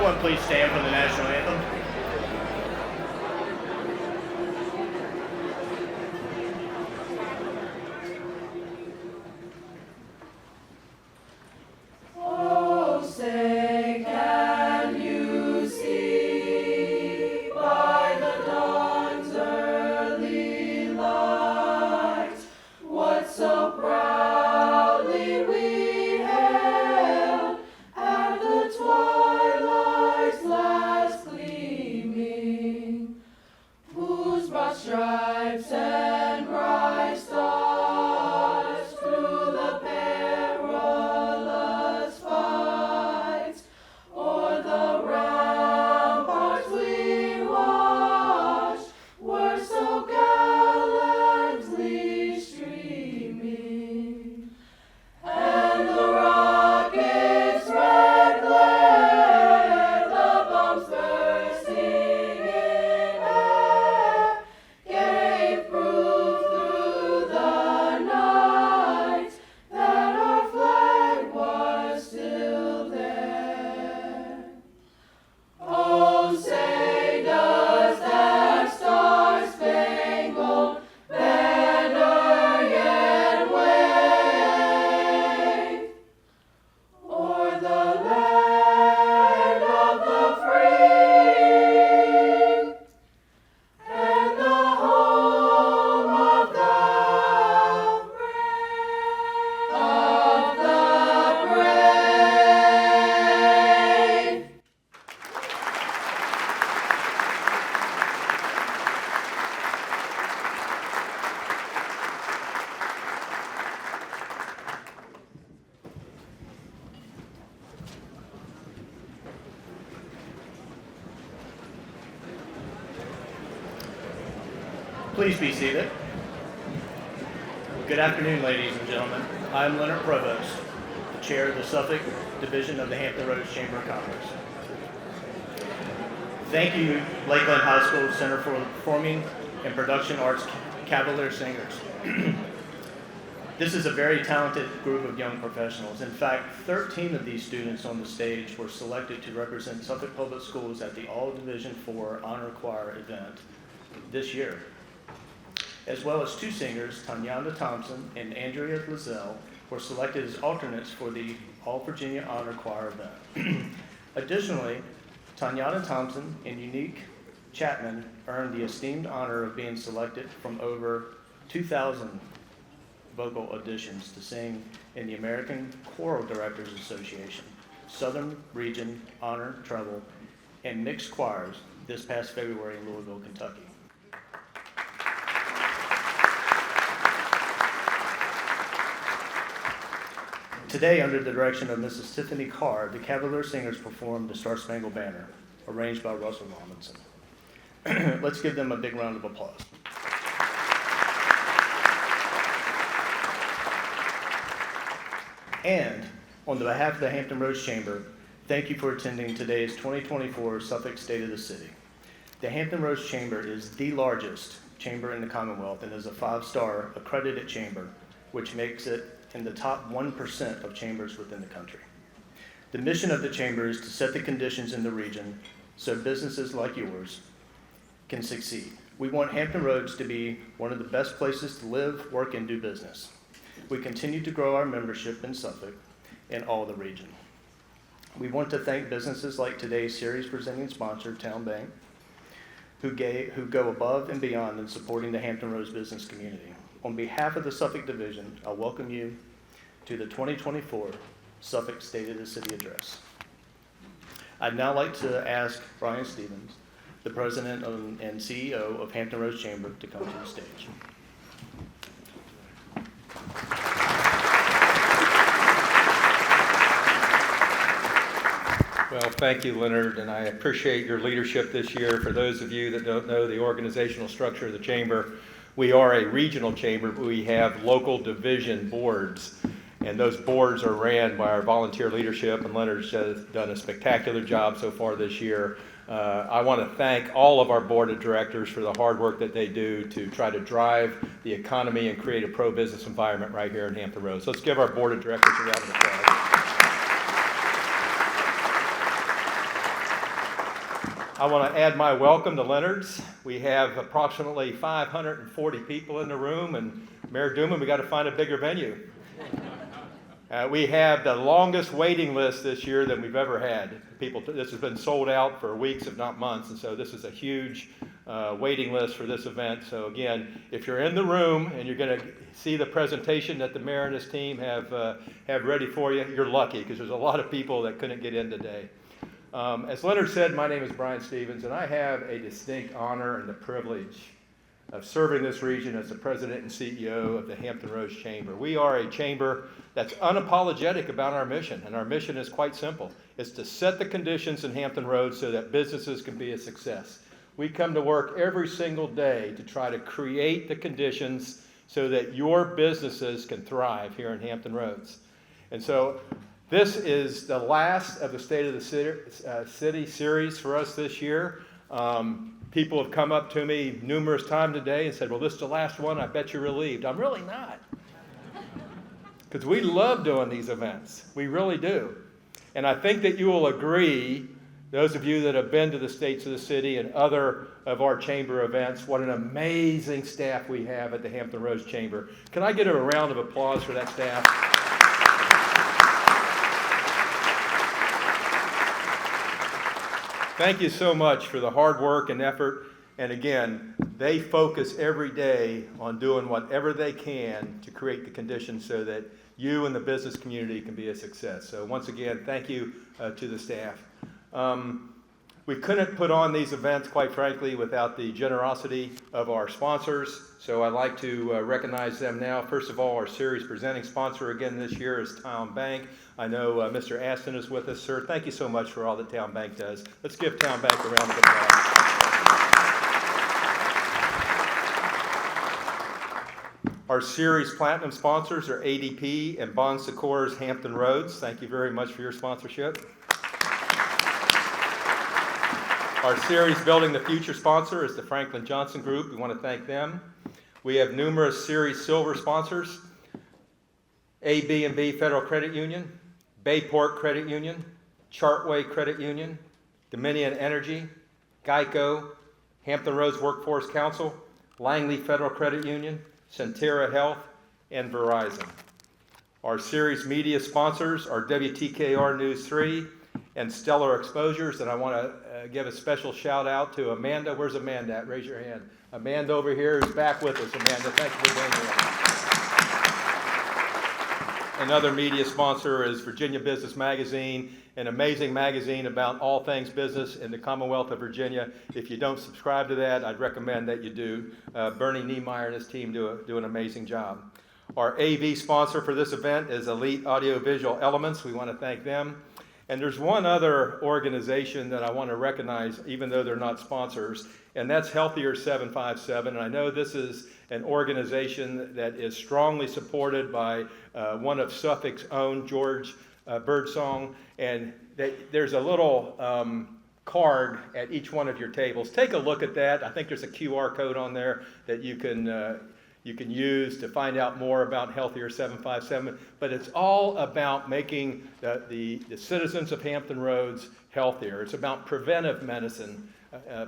everyone please stand for the national anthem? Please be seated. Good afternoon, ladies and gentlemen. I'm Leonard Provost, the chair of the Suffolk Division of the Hampton Roads Chamber of Commerce. Thank you, Lakeland High School Center for Performing and Production Arts Cavalier Singers. This is a very talented group of young professionals. In fact, 13 of these students on the stage were selected to represent Suffolk Public Schools at the All Division IV Honor Choir event this year, as well as two singers, Tanyana Thompson and Andrea Lizelle, were selected as alternates for the All Virginia Honor Choir event. Additionally, Tanyana Thompson and Unique Chapman earned the esteemed honor of being selected from over 2,000 vocal auditions to sing in the American Choral Directors Association, Southern Region Honor Treble, and Mixed Choirs this past February in Louisville, Kentucky. Today, under the direction of Mrs. Tiffany Carr, the Cavalier Singers performed the Star Spangled Banner, arranged by Russell Robinson. Let's give them a big round of applause. And on behalf of the Hampton Roads Chamber, thank you for attending today's 2024 Suffolk State of the City. The Hampton Roads Chamber is the largest chamber in the Commonwealth and is a 5-star accredited chamber, which makes it in the top 1% of chambers within the country. The mission of the chamber is to set the conditions in the region so businesses like yours can succeed. We want Hampton Roads to be one of the best places to live, work, and do business. We continue to grow our membership in Suffolk and all the region. We want to thank businesses like today's series presenting sponsor, Town Bank, who go above and beyond in supporting the Hampton Roads business community. On behalf of the Suffolk Division, I welcome you to the 2024 Suffolk State of the City Address. I'd now like to ask Brian Stevens, the President and CEO of Hampton Roads Chamber, to come to the stage. Well, thank you, Leonard, and I appreciate your leadership this year. For those of you that don't know the organizational structure of the Chamber, we are a regional chamber, but we have local division boards, and those boards are ran by our volunteer leadership, and Leonard's done a spectacular job so far this year. I want to thank all of our board of directors for the hard work that they do to try to drive the economy and create a pro-business environment right here in Hampton Roads. Let's give our board of directors a round of applause. I want to add my welcome to Leonard's. We have approximately 540 people in the room, and Mayor Duman, we got to find a bigger venue. We have the longest waiting list this year than we've ever had. This has been sold out for weeks, if not months, and so this is a huge waiting list for this event. So again, if you're in the room and you're going to see the presentation that the mayor and his team have ready for you, you're lucky because there's a lot of people that couldn't get in today. As Leonard said, my name is Brian Stevens, and I have a distinct honor and the privilege of serving this region as the president and CEO of the Hampton Roads Chamber. We are a chamber that's unapologetic about our mission, and our mission is quite simple. It's to set the conditions in Hampton Roads so that businesses can be a success. We come to work every single day to try to create the conditions so that your businesses can thrive here in Hampton Roads. And so this is the last of the State of the City series for us this year. People have come up to me numerous times today and said, well, this is the last one. I bet you're relieved. I'm really not. Because we love doing these events. We really do. And I think that you will agree, those of you that have been to the States of the City and other of our chamber events, what an amazing staff we have at the Hampton Roads Chamber. Can I get a round of applause for that staff? Thank you so much for the hard work and effort. And again, they focus every day on doing whatever they can to create the conditions so that you and the business community can be a success. So once again, thank you to the staff. We couldn't put on these events, quite frankly, without the generosity of our sponsors. So I'd like to recognize them now. First of all, our series presenting sponsor again this year is Town Bank. I know Mr. Aston is with us, sir. Thank you so much for all that Town Bank does. Let's give Town Bank a round of applause. Our series platinum sponsors are ADP and Bon Secours Hampton Roads. Thank you very much for your sponsorship. Our series Building the Future sponsor is the Franklin Johnson Group. We want to thank them. We have numerous series silver sponsors: AB&B Federal Credit Union, Bayport Credit Union, Chartway Credit Union, Dominion Energy, Geico, Hampton Roads Workforce Council, Langley Federal Credit Union, Centera Health, and Verizon. Our series media sponsors are WTKR News 3 and Stellar Exposures, and I want to give a special shout out to Amanda. Where's Amanda at? Raise your hand. Amanda over here is back with us. Amanda, thank you for being here. Another media sponsor is Virginia Business Magazine, an amazing magazine about all things business in the Commonwealth of Virginia. If you don't subscribe to that, I'd recommend that you do. Bernie Niemeyer and his team do an amazing job. Our AV sponsor for this event is Elite Audiovisual Elements. We want to thank them. And there's one other organization that I want to recognize, even though they're not sponsors, and that's Healthier 757. And I know this is an organization that is strongly supported by one of Suffolk's own, George Birdsong. And there's a little card at each one of your tables. Take a look at that. I think there's a QR code on there that you can use to find out more about Healthier 757, but it's all about making the citizens of Hampton Roads healthier. It's about preventive medicine,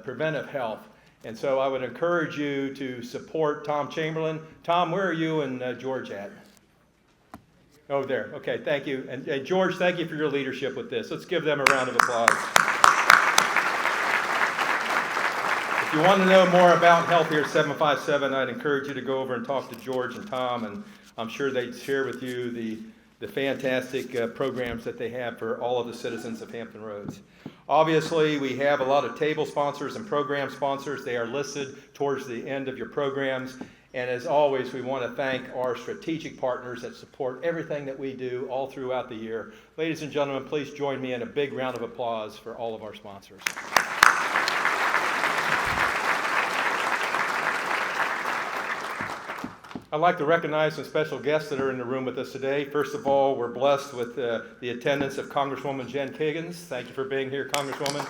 preventive health. And so I would encourage you to support Tom Chamberlain. Tom, where are you and George at? Over there. Okay, thank you. And George, thank you for your leadership with this. Let's give them a round of applause. If you want to know more about Healthier 757, I'd encourage you to go over and talk to George and Tom, and I'm sure they'd share with you the fantastic programs that they have for all of the citizens of Hampton Roads. Obviously, we have a lot of table sponsors and program sponsors. They are listed towards the end of your programs. And as always, we want to thank our strategic partners that support everything that we do all throughout the year. Ladies and gentlemen, please join me in a big round of applause for all of our sponsors. I'd like to recognize some special guests that are in the room with us today. First of all, we're blessed with the attendance of Congresswoman Jen Kiggins. Thank you for being here, Congresswoman.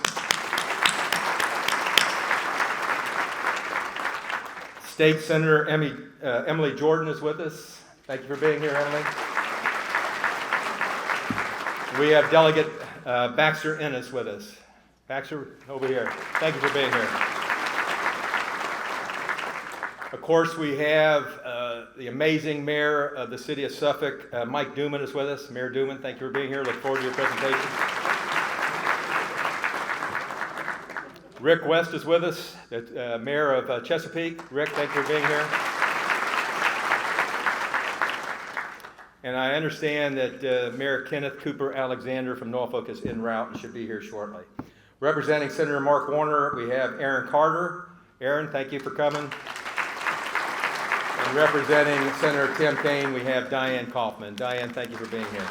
State Senator Emily Jordan is with us. Thank you for being here, Emily. We have Delegate Baxter Ennis with us. Baxter, over here. Thank you for being here. Of course, we have the amazing mayor of the city of Suffolk, Mike Duman is with us. Mayor Duman, thank you for being here. Look forward to your presentation. Rick West is with us, the mayor of Chesapeake. Rick, thank you for being here. And I understand that Mayor Kenneth Cooper Alexander from Norfolk is en route and should be here shortly. Representing Senator Mark Warner, we have Aaron Carter. Aaron, thank you for coming. And representing Senator Tim Kaine, we have Diane Kaufman. Diane, thank you for being here.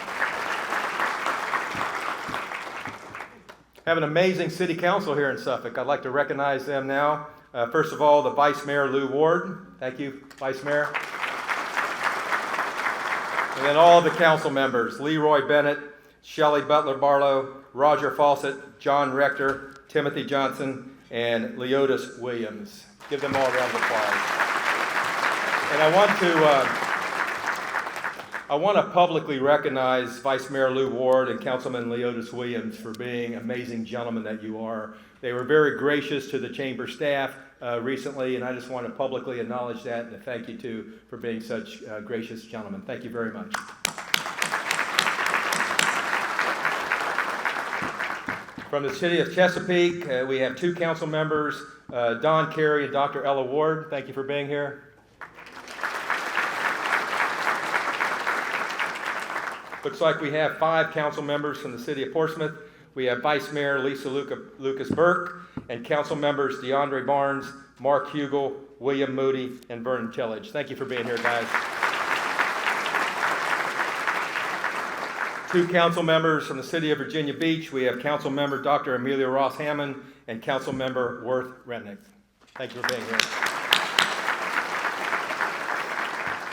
Have an amazing city council here in Suffolk. I'd like to recognize them now. First of all, the Vice Mayor Lou Ward. Thank you, Vice Mayor. And then all the council members, Leroy Bennett, Shelley Butler Barlow, Roger Fawcett, John Rector, Timothy Johnson, and Leotis Williams. Give them all a round of applause. And I want to publicly recognize Vice Mayor Lou Ward and Councilman Leotis Williams for being amazing gentlemen that you are. They were very gracious to the chamber staff recently, and I just want to publicly acknowledge that and thank you too for being such gracious gentlemen. Thank you very much. From the city of Chesapeake, we have two council members, Don Carey and Dr. Ella Ward. Thank you for being here. Looks like we have 5 council members from the city of Portsmouth. We have Vice Mayor Lisa Lucas Burke and council members DeAndre Barnes, Mark Hugel, William Moody, and Vernon Tillage. Thank you for being here, guys. 2 council members from the city of Virginia Beach. We have council member Dr. Amelia Ross Hammond and council member Worth Retnick. Thank you for being here.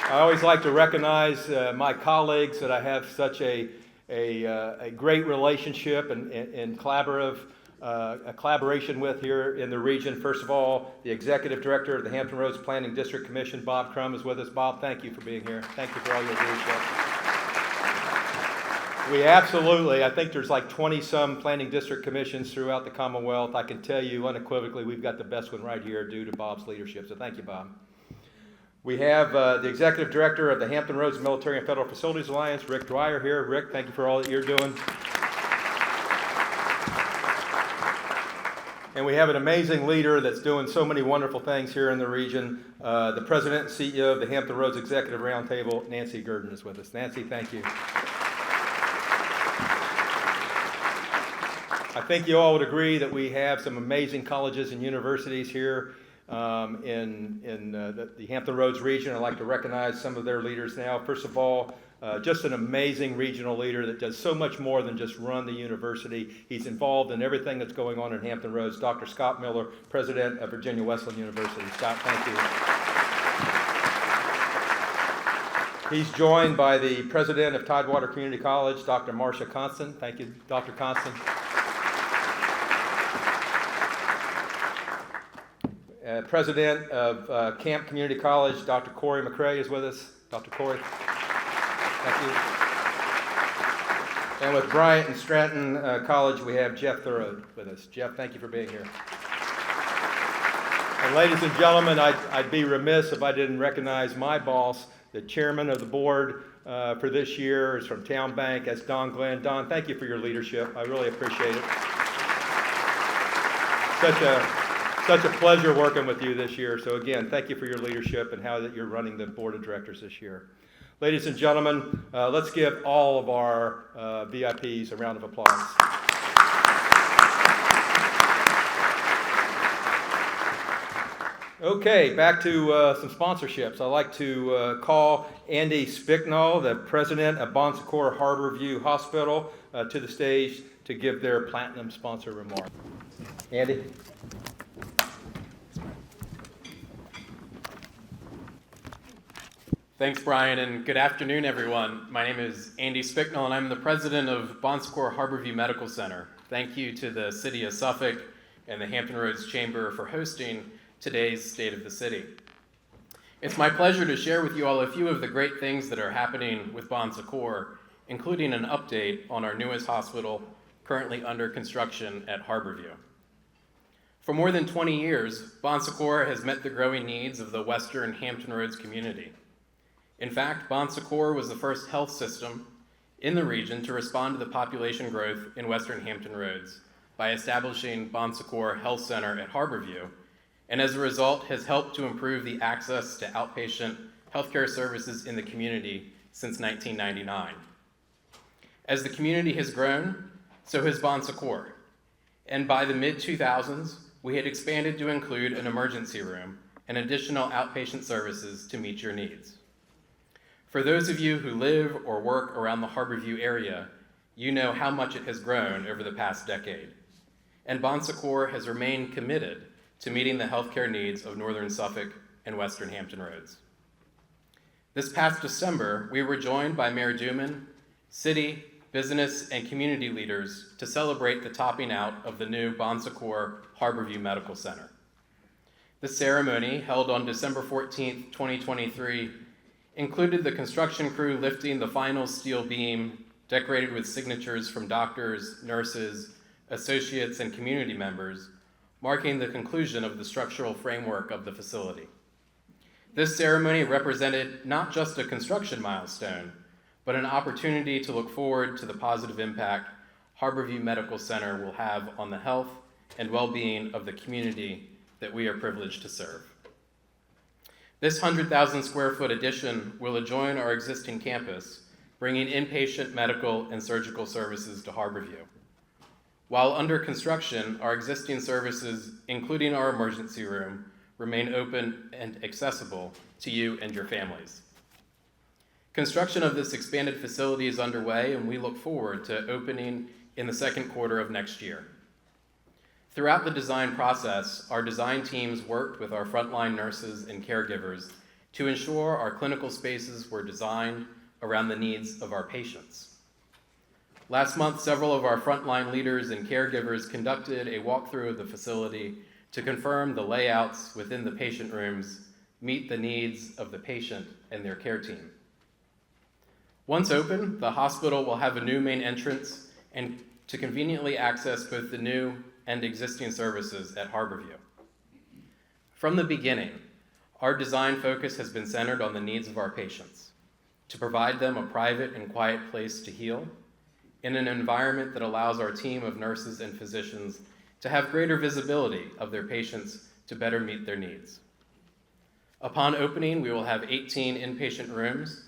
I always like to recognize my colleagues that I have such a great relationship and collaboration with here in the region. First of all, the Executive Director of the Hampton Roads Planning District Commission, Bob Crum, is with us. Bob, thank you for being here. Thank you for all your leadership. We absolutely, I think there's like 20-some planning district commissions throughout the Commonwealth. I can tell you unequivocally we've got the best one right here due to Bob's leadership, so thank you, Bob. We have the Executive Director of the Hampton Roads Military and Federal Facilities Alliance, Rick Dwyer, here. Rick, thank you for all that you're doing. And we have an amazing leader that's doing so many wonderful things here in the region. The President and CEO of the Hampton Roads Executive Roundtable, Nancy Gurdon, is with us. Nancy, thank you. I think you all would agree that we have some amazing colleges and universities here in the Hampton Roads region. I'd like to recognize some of their leaders now. First of all, just an amazing regional leader that does so much more than just run the university. He's involved in everything that's going on in Hampton Roads. Dr. Scott Miller, President of Virginia Wesleyan University. Scott, thank you. He's joined by the President of Tidewater Community College, Dr. Marcia Constant. Thank you, Dr. Constant. President of Camp Community College, Dr. Corey McCrae is with us. Dr. Corey, thank you. And with Bryant and Stratton College, we have Jeff Thurode with us. Jeff, thank you for being here. And ladies and gentlemen, I'd be remiss if I didn't recognize my boss, the chairman of the board for this year is from Town Bank. That's Don Glenn. Don, thank you for your leadership. I really appreciate it. Such a pleasure working with you this year. So again, thank you for your leadership and how that you're running the board of directors this year. Ladies and gentlemen, let's give all of our VIPs a round of applause. Okay, back to some sponsorships. I'd like to call Andy Spicknall, the president of Bon Secours Harborview Hospital, to the stage to give their platinum sponsor remark. Andy? Thanks, Brian, and good afternoon, everyone. My name is Andy Spicknall, and I'm the president of Bon Secours Harborview Medical Center. Thank you to the City of Suffolk and the Hampton Roads Chamber for hosting today's State of the City. It's my pleasure to share with you all a few of the great things that are happening with Bon Secours, including an update on our newest hospital, currently under construction at Harborview. For more than 20 years, Bon Secours has met the growing needs of the Western Hampton Roads community. In fact, Bon Secours was the first health system in the region to respond to the population growth in Western Hampton Roads by establishing Bon Secours Health Center at Harborview, and as a result has helped to improve the access to outpatient healthcare services in the community since 1999. As the community has grown, so has Bon Secours, and by the mid-2000s, we had expanded to include an emergency room and additional outpatient services to meet your needs. For those of you who live or work around the Harborview area, you know how much it has grown over the past decade. And Bon Secours has remained committed to meeting the healthcare needs of Northern Suffolk and Western Hampton Roads. This past December, we were joined by Mayor Duman, city, business, and community leaders to celebrate the topping out of the new Bon Secours Harborview Medical Center. The ceremony, held on December 14th, 2023, included the construction crew lifting the final steel beam decorated with signatures from doctors, nurses, associates, and community members, marking the conclusion of the structural framework of the facility. This ceremony represented not just a construction milestone, but an opportunity to look forward to the positive impact Harborview Medical Center will have on the health and well-being of the community that we are privileged to serve. This 100,000 square foot addition will adjoin our existing campus, bringing inpatient medical and surgical services to Harborview. While under construction, our existing services, including our emergency room, remain open and accessible to you and your families. Construction of this expanded facility is underway, and we look forward to opening in the second quarter of next year. Throughout the design process, our design teams worked with our frontline nurses and caregivers to ensure our clinical spaces were designed around the needs of our patients. Last month, several of our frontline leaders and caregivers conducted a walkthrough of the facility to confirm the layouts within the patient rooms meet the needs of the patient and their care team. Once open, the hospital will have a new main entrance and to conveniently access both the new and existing services at Harborview. From the beginning, our design focus has been centered on the needs of our patients, to provide them a private and quiet place to heal in an environment that allows our team of nurses and physicians to have greater visibility of their patients to better meet their needs. Upon opening, we will have 18 inpatient rooms,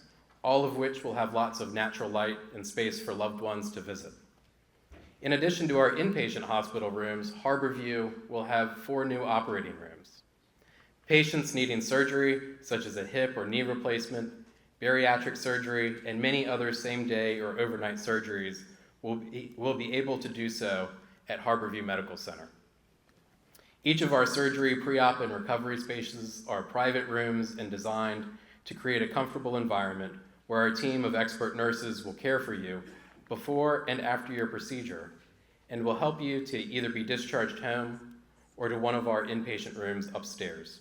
all of which will have lots of natural light and space for loved ones to visit. In addition to our inpatient hospital rooms, Harborview will have 4 new operating rooms. Patients needing surgery, such as a hip or knee replacement, bariatric surgery, and many other same-day or overnight surgeries will be able to do so at Harborview Medical Center. Each of our surgery, pre-op, and recovery spaces are private rooms and designed to create a comfortable environment where our team of expert nurses will care for you before and after your procedure and will help you to either be discharged home or to one of our inpatient rooms upstairs.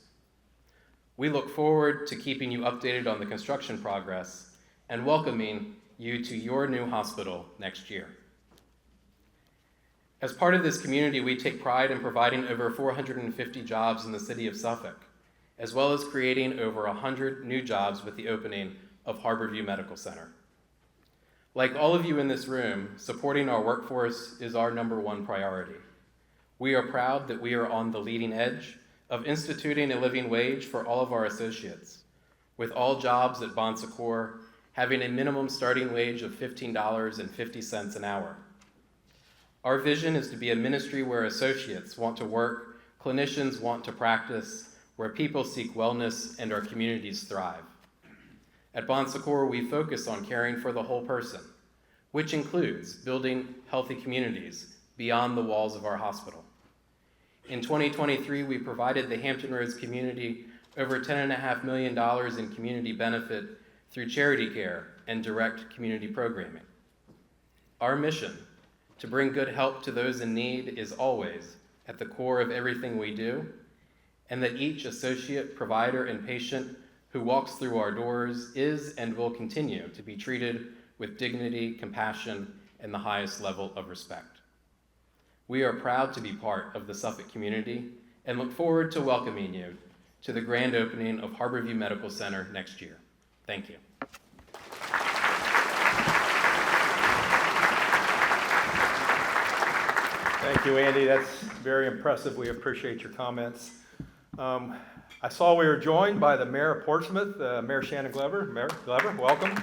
We look forward to keeping you updated on the construction progress and welcoming you to your new hospital next year. As part of this community, we take pride in providing over 450 jobs in the city of Suffolk, as well as creating over 100 new jobs with the opening of Harborview Medical Center. Like all of you in this room, supporting our workforce is our #1 priority. We are proud that we are on the leading edge of instituting a living wage for all of our associates, with all jobs at Bon Secours having a minimum starting wage of $15.50 an hour. Our vision is to be a ministry where associates want to work, clinicians want to practice, where people seek wellness, and our communities thrive. At Bon Secours, we focus on caring for the whole person, which includes building healthy communities beyond the walls of our hospital. In 2023, we provided the Hampton Roads community over $10.5 million in community benefit through charity care and direct community programming. Our mission, to bring good help to those in need, is always at the core of everything we do, and that each associate, provider, and patient who walks through our doors is and will continue to be treated with dignity, compassion, and the highest level of respect. We are proud to be part of the Suffolk community and look forward to welcoming you to the grand opening of Harborview Medical Center next year. Thank you. Thank you, Andy. That's very impressive. We appreciate your comments. I saw we were joined by the Mayor of Portsmouth, Mayor Shannon Glover. Mayor Glover, welcome.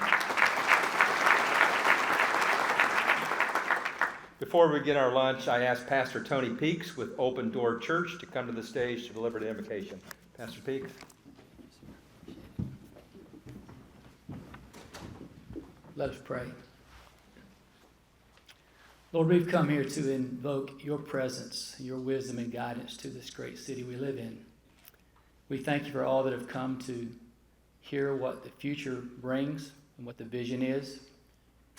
Before we begin our lunch, I asked Pastor Tony Peaks with Open Door Church to come to the stage to deliver the invocation. Pastor Peaks. Let us pray. Lord, we've come here to invoke your presence, your wisdom and guidance to this great city we live in. We thank you for all that have come to hear what the future brings and what the vision is.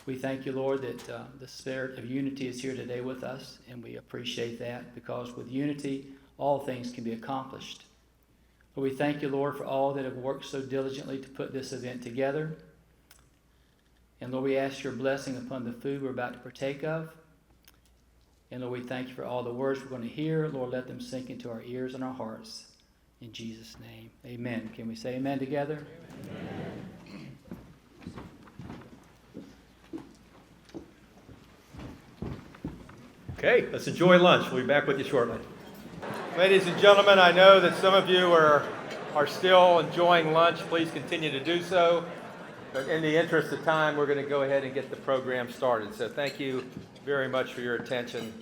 We thank you, Lord, that the spirit of unity is here today with us, and we appreciate that because with unity, all things can be accomplished. But we thank you, Lord, for all that have worked so diligently to put this event together. And Lord, we ask your blessing upon the food we're about to partake of. And Lord, we thank you for all the words we're going to hear. Lord, let them sink into our ears and our hearts. In Jesus' name, amen. Can we say amen together? Amen. Okay, let's enjoy lunch. We'll be back with you shortly. Ladies and gentlemen, I know that some of you are still enjoying lunch. Please continue to do so. But in the interest of time, we're going to go ahead and get the program started. So thank you very much for your attention.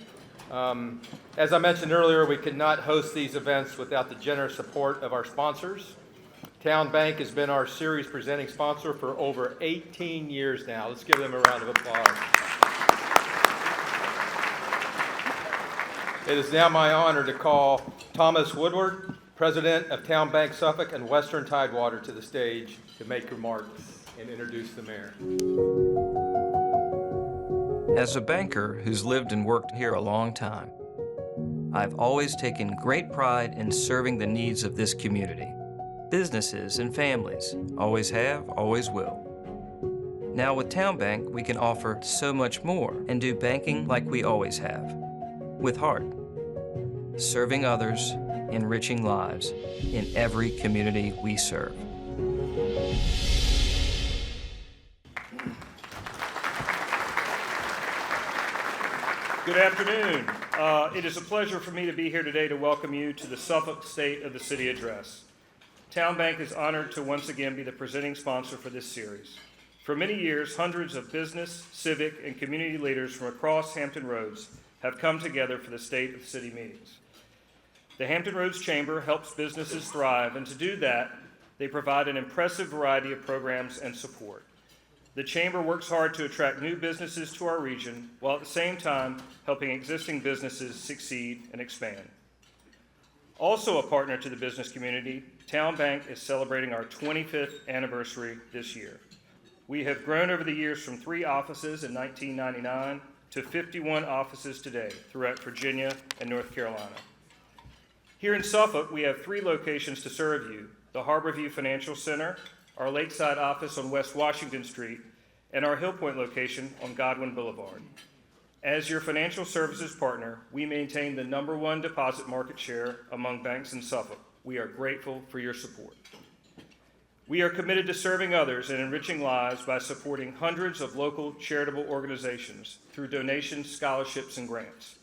As I mentioned earlier, we could not host these events without the generous support of our sponsors. Town Bank has been our series presenting sponsor for over 18 years now. Let's give them a round of applause. It is now my honor to call Thomas Woodward, President of Town Bank Suffolk and Western Tidewater, to the stage to make remarks and introduce the mayor. As a banker who's lived and worked here a long time, I've always taken great pride in serving the needs of this community. Businesses and families always have, always will. Now with Town Bank, we can offer so much more and do banking like we always have, with heart, serving others, enriching lives in every community we serve. Good afternoon. It is a pleasure for me to be here today to welcome you to the Suffolk State of the City Address. Town Bank is honored to once again be the presenting sponsor for this series. For many years, hundreds of business, civic, and community leaders from across Hampton Roads have come together for the State of the City meetings. The Hampton Roads Chamber helps businesses thrive, and to do that, they provide an impressive variety of programs and support. The Chamber works hard to attract new businesses to our region, while at the same time helping existing businesses succeed and expand. Also a partner to the business community, Town Bank is celebrating our 25th anniversary this year. We have grown over the years from 3 offices in 1999 to 51 offices today throughout Virginia and North Carolina. Here in Suffolk, we have 3 locations to serve you: the Harborview Financial Center, our Lakeside office on West Washington Street, and our Hill Point location on Godwin Boulevard. As your financial services partner, we maintain the #1 deposit market share among banks in Suffolk. We are grateful for your support. We are committed to serving others and enriching lives by supporting hundreds of local charitable organizations through donations, scholarships, and grants.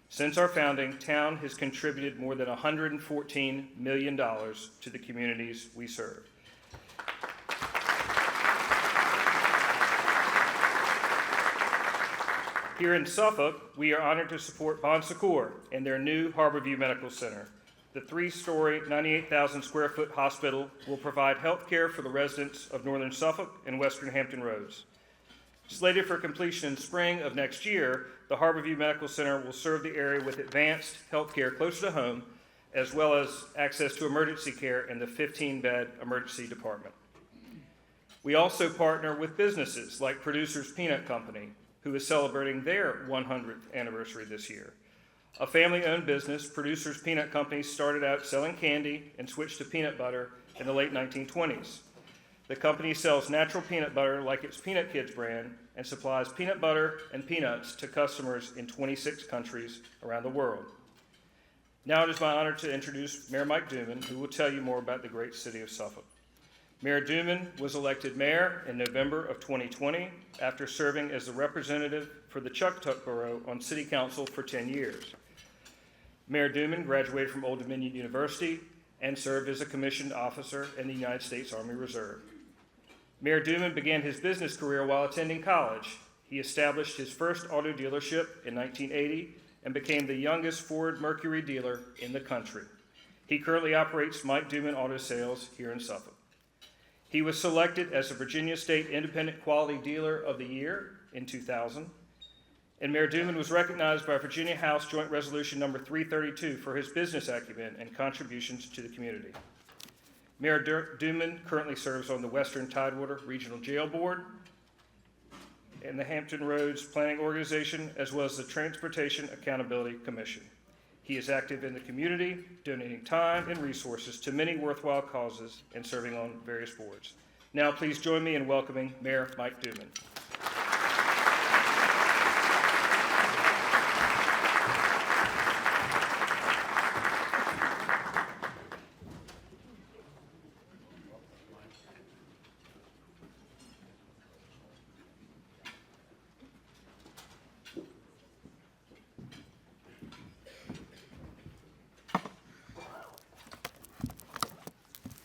Since our founding, Town has contributed more than $114 million to the communities we serve. Here in Suffolk, we are honored to support Bon Secours and their new Harborview Medical Center. The 3-story, 98,000 square foot hospital will provide health care for the residents of northern Suffolk and western Hampton Roads. Slated for completion in spring of next year, the Harborview Medical Center will serve the area with advanced health care closer to home, as well as access to emergency care in the 15-bed emergency department. We also partner with businesses like Producers Peanut Company, who is celebrating their 100th anniversary this year. A family-owned business, Producers Peanut Company started out selling candy and switched to peanut butter in the late 1920s. The company sells natural peanut butter like its Peanut Kids brand and supplies peanut butter and peanuts to customers in 26 countries around the world. Now it is my honor to introduce Mayor Mike Duman, who will tell you more about the great city of Suffolk. Mayor Duman was elected mayor in November of 2020 after serving as the representative for the Chucktuck Borough on City Council for 10 years. Mayor Duman graduated from Old Dominion University and served as a commissioned officer in the United States Army Reserve. Mayor Duman began his business career while attending college. He established his first auto dealership in 1980 and became the youngest Ford Mercury dealer in the country. He currently operates Mike Duman Auto Sales here in Suffolk. He was selected as the Virginia State Independent Quality Dealer of the Year in 2000, and Mayor Duman was recognized by Virginia House Joint Resolution number 332 for his business acumen and contributions to the community. Mayor Duman currently serves on the Western Tidewater Regional Jail Board and the Hampton Roads Planning Organization, as well as the Transportation Accountability Commission. He is active in the community, donating time and resources to many worthwhile causes and serving on various boards. Now, please join me in welcoming Mayor Mike Duman.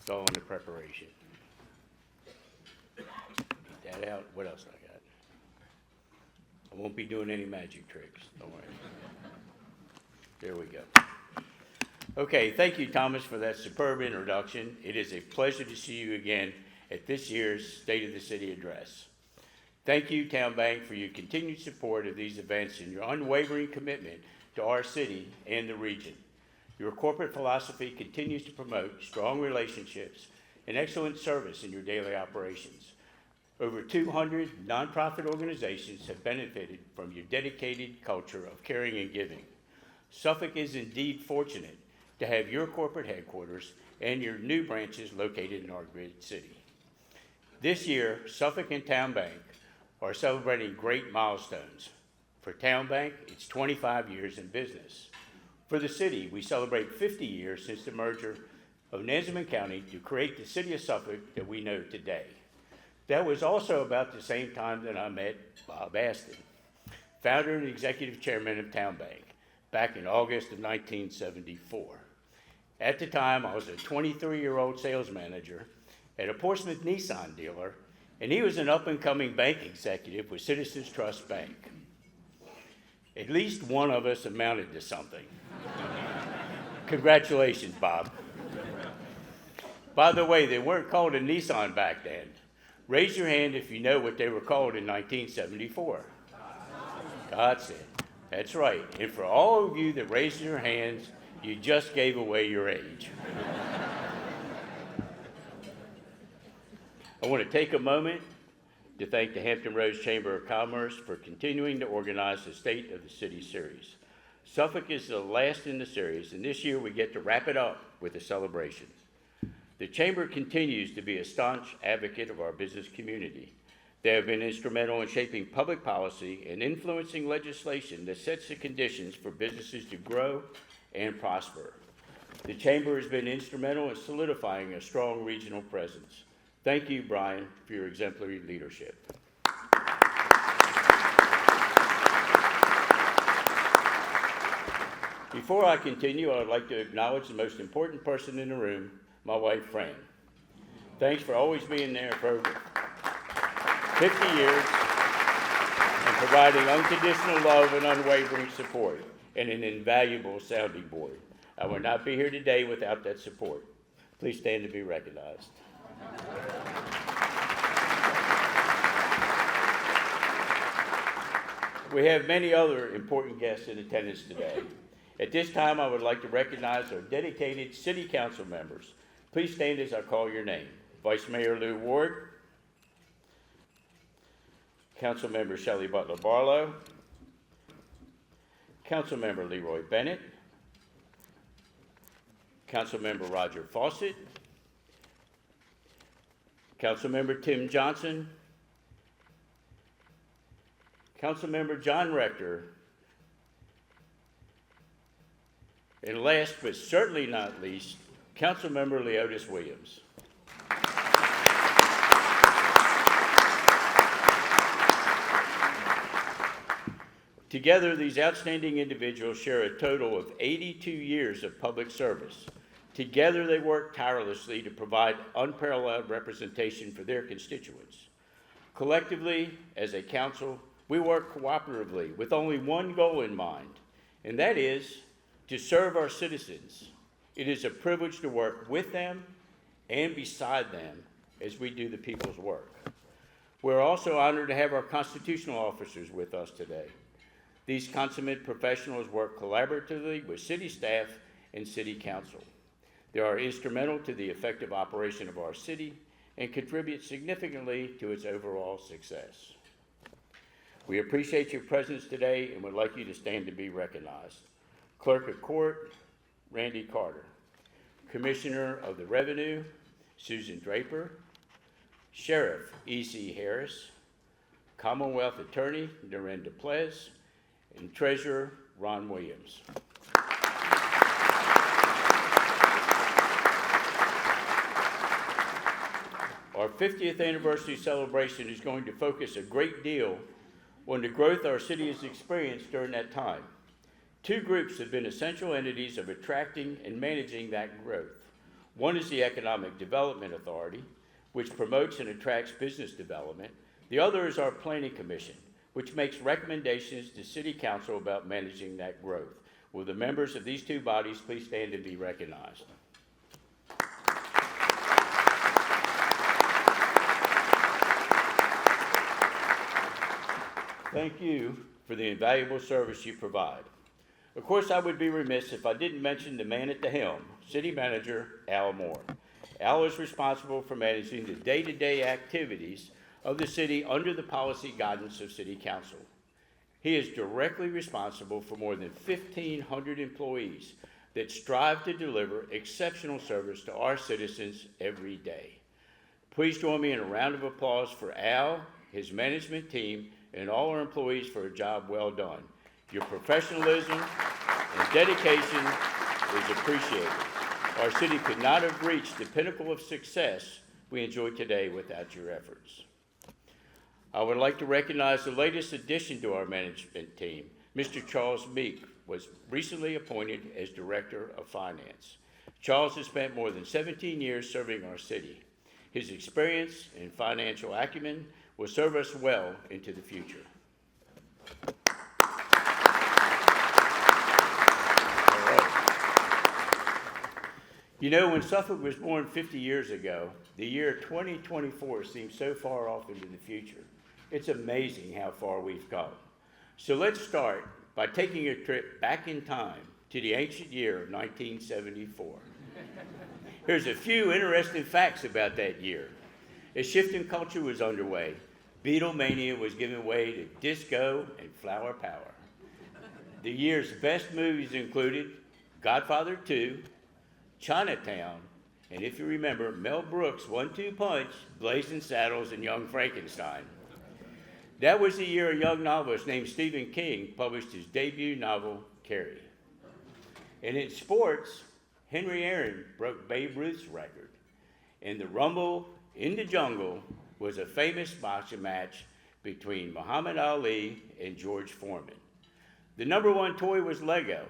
It's all in the preparation. Get that out. What else I got? I won't be doing any magic tricks. Don't worry. There we go. Okay, thank you, Thomas, for that superb introduction. It is a pleasure to see you again at this year's State of the City Address. Thank you, Town Bank, for your continued support of these events and your unwavering commitment to our city and the region. Your corporate philosophy continues to promote strong relationships and excellent service in your daily operations. Over 200 nonprofit organizations have benefited from your dedicated culture of caring and giving. Suffolk is indeed fortunate to have your corporate headquarters and your new branches located in our great city. This year, Suffolk and Town Bank are celebrating great milestones. For Town Bank, it's 25 years in business. For the city, we celebrate 50 years since the merger of Nansemond County to create the city of Suffolk that we know today. That was also about the same time that I met Bob Aston, founder and executive chairman of Town Bank, back in August of 1974. At the time, I was a 23-year-old sales manager at a Portsmouth Nissan dealer, and he was an up-and-coming bank executive with Citizens Trust Bank. At least one of us amounted to something. Congratulations, Bob. By the way, they weren't called a Nissan back then. Raise your hand if you know what they were called in 1974. Datsun. That's right. And for all of you that raised your hands, you just gave away your age. I want to take a moment to thank the Hampton Roads Chamber of Commerce for continuing to organize the State of the City series. Suffolk is the last in the series, and this year we get to wrap it up with a celebration. The Chamber continues to be a staunch advocate of our business community. They have been instrumental in shaping public policy and influencing legislation that sets the conditions for businesses to grow and prosper. The Chamber has been instrumental in solidifying a strong regional presence. Thank you, Brian, for your exemplary leadership. Before I continue, I would like to acknowledge the most important person in the room, my wife, Fran. Thanks for always being there for over 50 years and providing unconditional love and unwavering support and an invaluable sounding board. I would not be here today without that support. Please stand to be recognized. We have many other important guests in attendance today. At this time, I would like to recognize our dedicated City Council members. Please stand as I call your name. Vice Mayor Lou Ward, Councilmember Shelley Butler Barlow, Councilmember Leroy Bennett, Councilmember Roger Fawcett, Councilmember Tim Johnson, Councilmember John Rector, and last but certainly not least, Councilmember Leotis Williams. Together, these outstanding individuals share a total of 82 years of public service. Together, they work tirelessly to provide unparalleled representation for their constituents. Collectively, as a council, we work cooperatively with only one goal in mind, and that is to serve our citizens. It is a privilege to work with them and beside them as we do the people's work. We're also honored to have our constitutional officers with us today. These consummate professionals work collaboratively with city staff and city council. They are instrumental to the effective operation of our city and contribute significantly to its overall success. We appreciate your presence today and would like you to stand to be recognized. Clerk of Court, Randy Carter. Commissioner of the Revenue, Susan Draper. Sheriff, E.C. Harris. Commonwealth Attorney, Noreen Duplessis. And Treasurer, Ron Williams. Our 50th anniversary celebration is going to focus a great deal on the growth our city has experienced during that time. Two groups have been essential entities of attracting and managing that growth. One is the Economic Development Authority, which promotes and attracts business development. The other is our Planning Commission, which makes recommendations to City Council about managing that growth. Will the members of these two bodies please stand and be recognized? Thank you for the invaluable service you provide. Of course, I would be remiss if I didn't mention the man at the helm, City Manager Al Moore. Al is responsible for managing the day-to-day activities of the city under the policy guidance of City Council. He is directly responsible for more than 1,500 employees that strive to deliver exceptional service to our citizens every day. Please join me in a round of applause for Al, his management team, and all our employees for a job well done. Your professionalism and dedication is appreciated. Our city could not have reached the pinnacle of success we enjoy today without your efforts. I would like to recognize the latest addition to our management team. Mr. Charles Meek was recently appointed as Director of Finance. Charles has spent more than 17 years serving our city. His experience and financial acumen will serve us well into the future. All right. You know, when Suffolk was born 50 years ago, the year 2024 seems so far off into the future. It's amazing how far we've come. So let's start by taking a trip back in time to the ancient year of 1974. Here's a few interesting facts about that year. A shift in culture was underway. Beatlemania was giving way to disco and flower power. The year's best movies included Godfather 2, Chinatown, and if you remember, Mel Brooks' 1-2 punch, Blazing Saddles, and Young Frankenstein. That was the year a young novelist named Stephen King published his debut novel, Carrie. And in sports, Henry Aaron broke Babe Ruth's record. And the Rumble in the Jungle was a famous boxing match between Muhammad Ali and George Foreman. The number one toy was Lego.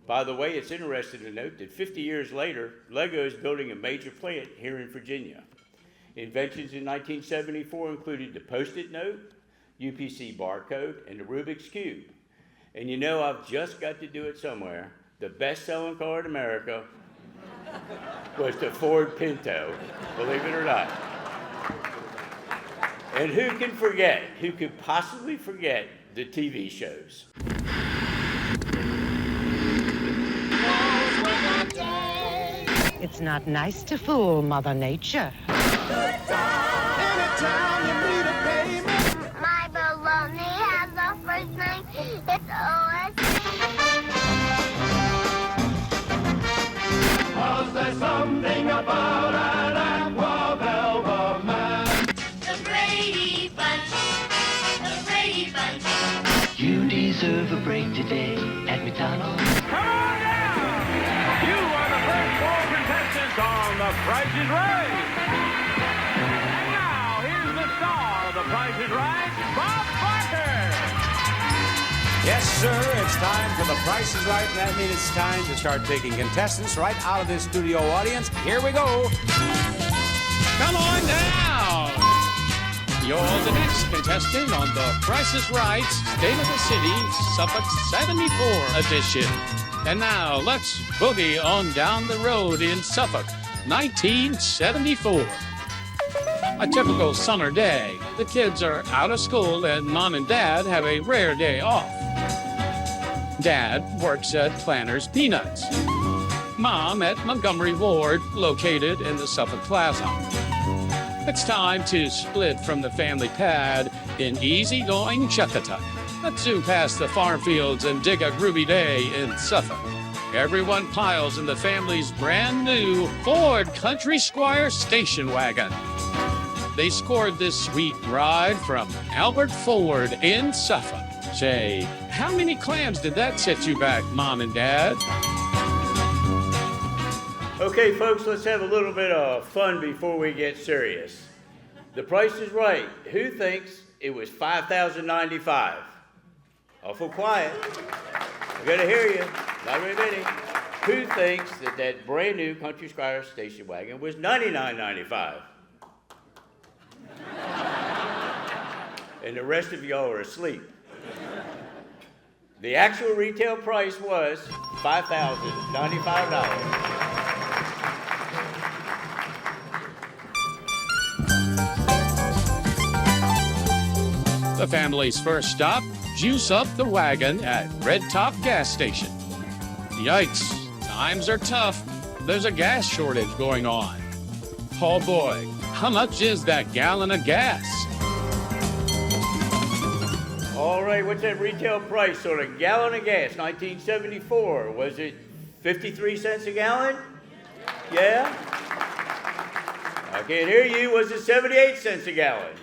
By the way, it's interesting to note that 50 years later, Lego is building a major plant here in Virginia. Inventions in 1974 included the Post-it note, UPC barcode, and the Rubik's Cube. And you know, I've just got to do it somewhere. The best-selling car in America was the Ford Pinto, believe it or not. And who could possibly forget the TV shows? It's not nice to fool Mother Nature. My baloney has a first name. It's O.S. Was there something about an aqua velva man? have a break today at McDonald's? Come on down! You are the first 4 contestants on The Price is Right. And now, here's the star of The Price is Right, Bob Barker. Yes, sir, it's time for The Price is Right, and that means it's time to start taking contestants right out of this studio audience. Here we go. Come on down! You're the next contestant on The Price is Right, State of the City, Suffolk 74 edition. And now, let's boogie on down the road in Suffolk, 1974. A typical summer day. The kids are out of school and Mom and Dad have a rare day off. Dad works at Planter's Peanuts. Mom at Montgomery Ward, located in the Suffolk Plaza. It's time to split from the family pad in easy-going Chuckatuck. Let's zoom past the farm fields and dig a groovy day in Suffolk. Everyone piles in the family's brand new Ford Country Squire station wagon. They scored this sweet ride from Albert Ford in Suffolk. Say, how many clams did that set you back, Mom and Dad? Okay, folks, let's have a little bit of fun before we get serious. The Price is Right. Who thinks it was $5,095? Awful quiet. I gotta hear you. Not very many. Who thinks that that brand new Country Squire station wagon was $99.95? And the rest of y'all are asleep. The actual retail price was $5,095. The family's first stop, juice up the wagon at Red Top Gas Station. Yikes, times are tough. There's a gas shortage going on. Oh boy, how much is that gallon of gas? All right, what's that retail price on a gallon of gas, 1974? Was it 53 cents a gallon? Yeah? I can't hear you. Was it 78 cents a gallon?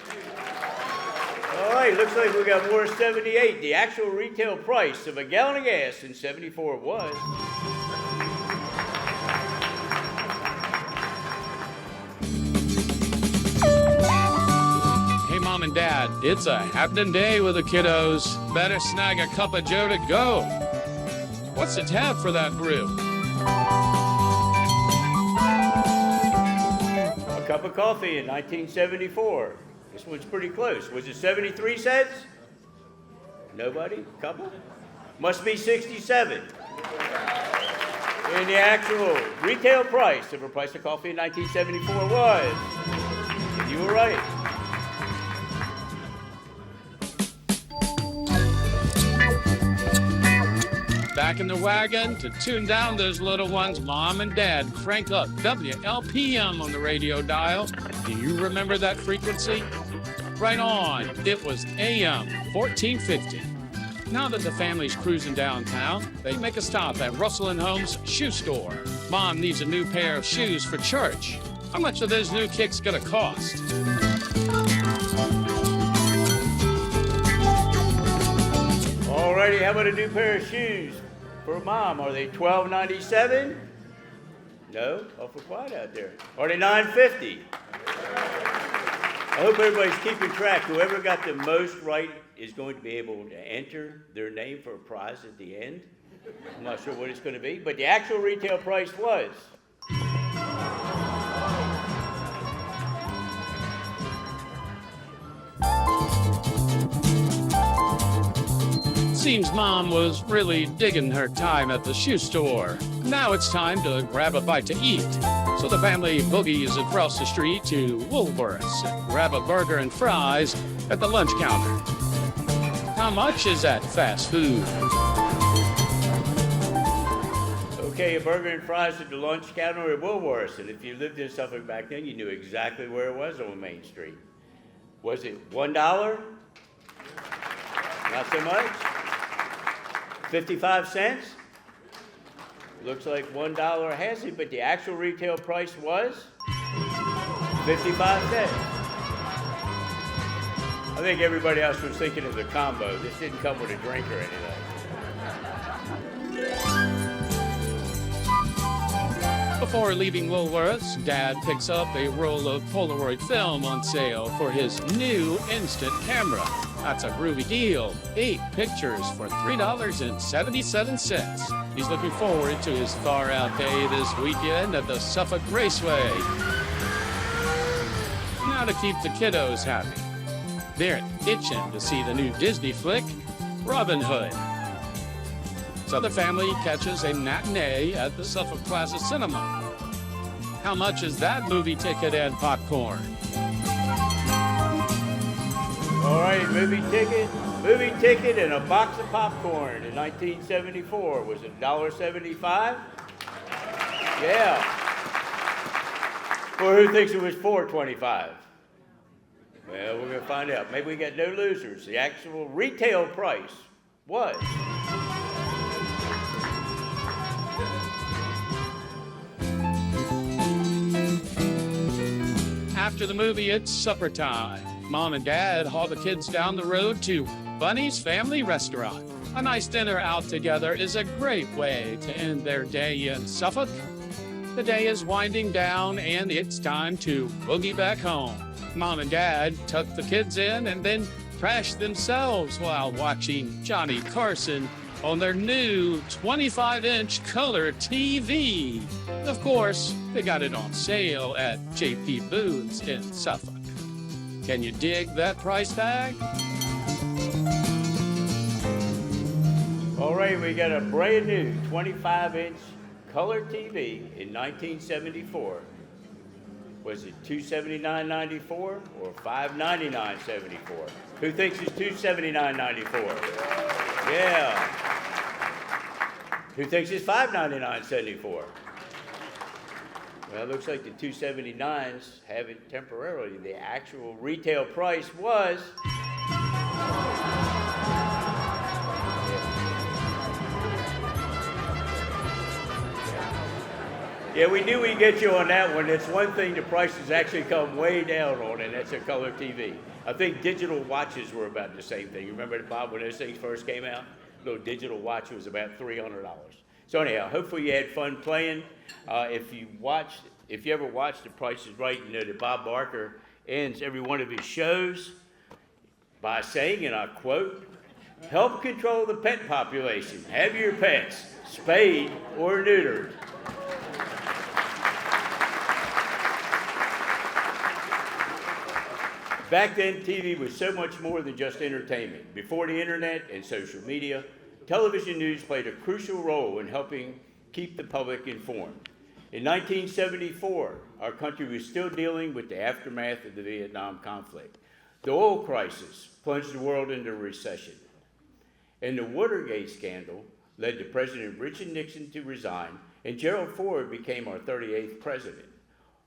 All right, looks like we got more 78. The actual retail price of a gallon of gas in 74 was... Hey, Mom and Dad, it's a happening day with the kiddos. Better snag a cup of Joe to go. What's the tab for that brew? A cup of coffee in 1974. This one's pretty close. Was it 73 cents? Nobody? Couple? Must be 67. And the actual retail price of a price of coffee in 1974 was, and you were right. Back in the wagon to tune down those little ones, Mom and Dad crank up WLPM on the radio dial. Do you remember that frequency? Right on, it was AM 1450. Now that the family's cruising downtown, they make a stop at Russell & Holmes shoe store. Mom needs a new pair of shoes for church. How much are those new kicks gonna cost? Alrighty, how about a new pair of shoes for Mom? Are they $12.97? No? Awful quiet out there. Are they $9.50? I hope everybody's keeping track. Whoever got the most right is going to be able to enter their name for a prize at the end. I'm not sure what it's going to be, but the actual retail price was... Seems Mom was really digging her time at the shoe store. Now it's time to grab a bite to eat. So the family boogies across the street to Woolworth's and grab a burger and fries at the lunch counter. How much is that fast food? Okay, a burger and fries at the lunch counter at Woolworths. And if you lived in Suffolk back then, you knew exactly where it was on Main Street. Was it $1? Not so much? 55 cents? Looks like $1 has it, but the actual retail price was 55 cents. I think everybody else was thinking of the combo. This didn't come with a drink or anything. Before leaving Woolworth's, Dad picks up a roll of Polaroid film on sale for his new instant camera. That's a groovy deal. 8 pictures for $3.77. He's looking forward to his far-out day this weekend at the Suffolk Raceway. Now to keep the kiddos happy. They're itching to see the new Disney flick, Robin Hood. So the family catches a matinee at the Suffolk Plaza Cinema. How much is that movie ticket and popcorn? All right, movie ticket and a box of popcorn in 1974 was $1.75. Yeah. Well, who thinks it was $4.25? Well, we're going to find out. Maybe we got no losers. The actual retail price was After the movie, it's supper time. Mom and Dad haul the kids down the road to Bunny's Family Restaurant. A nice dinner out together is a great way to end their day in Suffolk. The day is winding down and it's time to boogie back home. Mom and Dad tuck the kids in and then crash themselves while watching Johnny Carson on their new 25-inch color TV. Of course, they got it on sale at J.P. Booth's in Suffolk. Can you dig that price tag? all right. We got a brand new 25-inch color TV in 1974. Was it $279.94 or $599.74? Who thinks it's $279.94? Yeah. Who thinks it's $599.74? Well, it looks like the 279s have it temporarily. The actual retail price was yeah, we knew we'd get you on that one. It's one thing the prices actually come way down on, and that's a color TV. I think digital watches were about the same thing. You remember, Bob, when those things first came out? A little digital watch was about $300. So anyhow, hopefully you had fun playing. If you ever watched The Price is Right, you know that Bob Barker ends every one of his shows by saying, and I quote, "Help control the pet population. Have your pets spayed or neutered." Back then, TV was so much more than just entertainment. Before the internet and social media, television news played a crucial role in helping keep the public informed. In 1974, our country was still dealing with the aftermath of the Vietnam conflict. The oil crisis plunged the world into recession. And the Watergate scandal led to President Richard Nixon to resign, and Gerald Ford became our 38th president.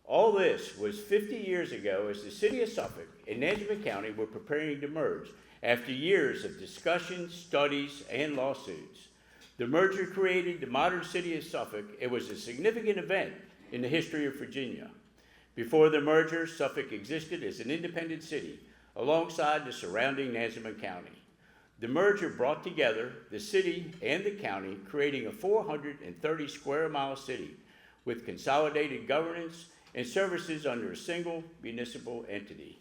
All this was 50 years ago as the city of Suffolk and Nansemond County were preparing to merge after years of discussions, studies, and lawsuits. The merger created the modern city of Suffolk. It was a significant event in the history of Virginia. Before the merger, Suffolk existed as an independent city alongside the surrounding Nansemond County. The merger brought together the city and the county, creating a 430 square mile city with consolidated governance and services under a single municipal entity.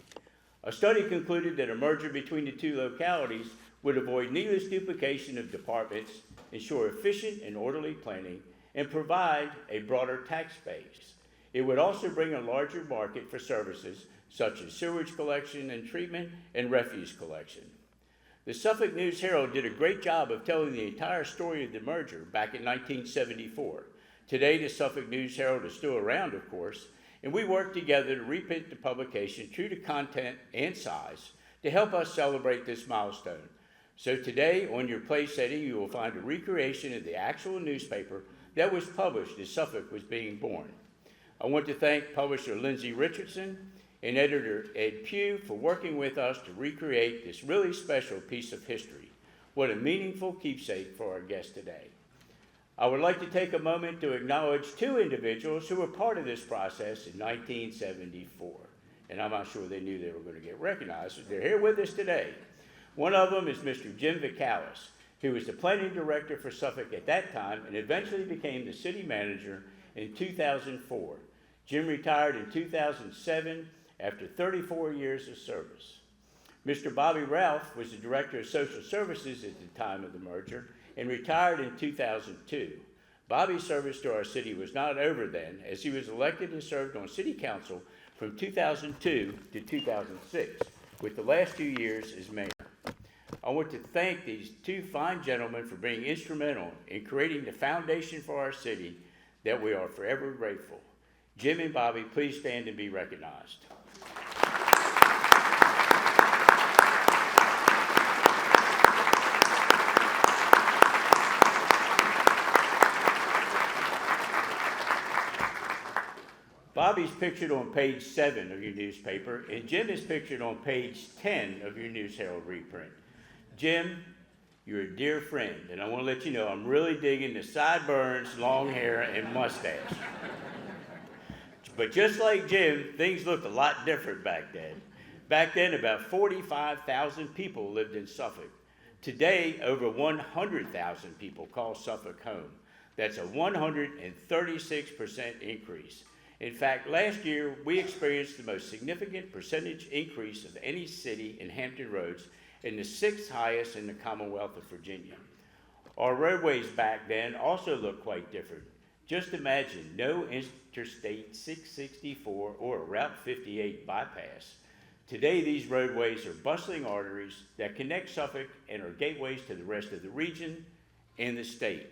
A study concluded that a merger between the two localities would avoid needless duplication of departments, ensure efficient and orderly planning, and provide a broader tax base. It would also bring a larger market for services such as sewage collection and treatment and refuse collection. The Suffolk News Herald did a great job of telling the entire story of the merger back in 1974. Today, the Suffolk News Herald is still around, of course, and we work together to reprint the publication true to content and size to help us celebrate this milestone. So today, on your place setting, you will find a recreation of the actual newspaper that was published as Suffolk was being born. I want to thank publisher Lindsay Richardson and editor Ed Pugh for working with us to recreate this really special piece of history. What a meaningful keepsake for our guest today. I would like to take a moment to acknowledge two individuals who were part of this process in 1974. And I'm not sure they knew they were going to get recognized, but they're here with us today. One of them is Mr. Jim Vicalis, who was the planning director for Suffolk at that time and eventually became the city manager in 2004. Jim retired in 2007 after 34 years of service. Mr. Bobby Ralph was the Director of Social Services at the time of the merger and retired in 2002. Bobby's service to our city was not over then, as he was elected and served on City Council from 2002 to 2006, with the last 2 years as mayor. I want to thank these two fine gentlemen for being instrumental in creating the foundation for our city that we are forever grateful. Jim and Bobby, please stand and be recognized. Bobby's pictured on page 7 of your newspaper, and Jim is pictured on page 10 of your News Herald reprint. Jim, you're a dear friend, and I want to let you know I'm really digging the sideburns, long hair, and mustache. But just like Jim, things looked a lot different back then. Back then, about 45,000 people lived in Suffolk. Today, over 100,000 people call Suffolk home. That's a 136% increase. In fact, last year, we experienced the most significant percentage increase of any city in Hampton Roads and the 6th highest in the Commonwealth of Virginia. Our roadways back then also looked quite different. Just imagine no Interstate 664 or Route 58 bypass. Today, these roadways are bustling arteries that connect Suffolk and are gateways to the rest of the region and the state.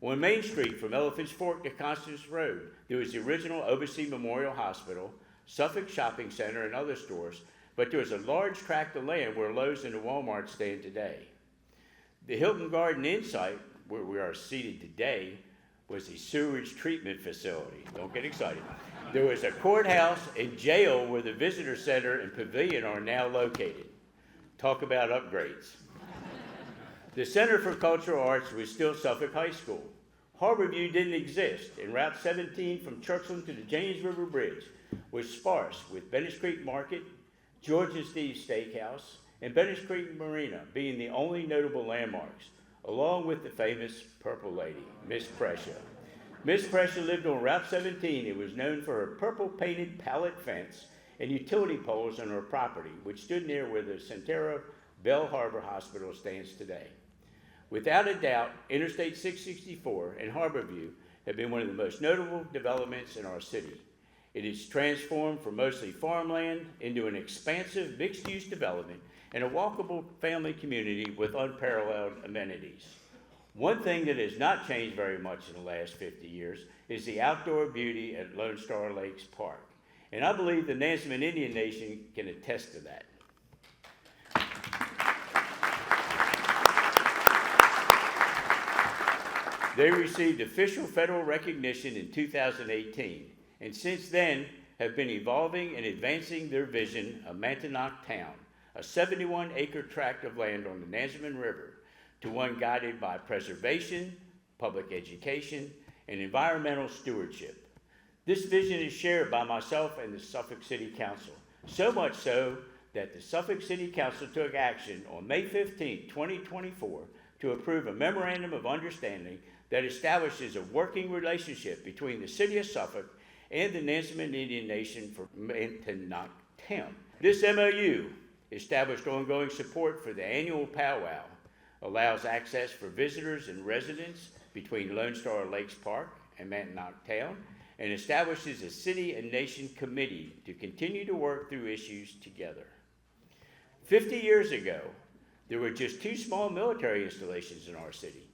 On Main Street from Elephant's Fork to Constance Road, there was the original Oversea Memorial Hospital, Suffolk Shopping Center, and other stores, but there was a large tract of land where Lowe's and the Walmart stand today. The Hilton Garden Inn site, where we are seated today, was a sewage treatment facility. Don't get excited. There was a courthouse and jail where the visitor center and pavilion are now located. Talk about upgrades. The Center for Cultural Arts was still Suffolk High School. Harborview didn't exist, and Route 17 from Churchland to the James River Bridge was sparse, with Bennett Creek Market, George and Steve's Steakhouse, and Bennett Creek Marina being the only notable landmarks, along with the famous Purple Lady, Miss Prussia. Miss Prussia lived on Route 17 and was known for her purple-painted pallet fence and utility poles on her property, which stood near where the Centera Bell Harbor Hospital stands today. Without a doubt, Interstate 664 and Harborview have been one of the most notable developments in our city. It has transformed from mostly farmland into an expansive mixed-use development and a walkable family community with unparalleled amenities. One thing that has not changed very much in the last 50 years is the outdoor beauty at Lone Star Lakes Park. And I believe the Nansemond Indian Nation can attest to that. They received official federal recognition in 2018, and since then have been evolving and advancing their vision of Montauk Town, a 71-acre tract of land on the Nansemond River, to one guided by preservation, public education, and environmental stewardship. This vision is shared by myself and the Suffolk City Council, so much so that the Suffolk City Council took action on May 15, 2024, to approve a memorandum of understanding that establishes a working relationship between the City of Suffolk and the Nansemond Indian Nation for Montauk Town. This MOU established ongoing support for the annual powwow, allows access for visitors and residents between Lone Star Lakes Park and Montauk Town, and establishes a City and Nation committee to continue to work through issues together. 50 years ago, there were just 2 small military installations in our city,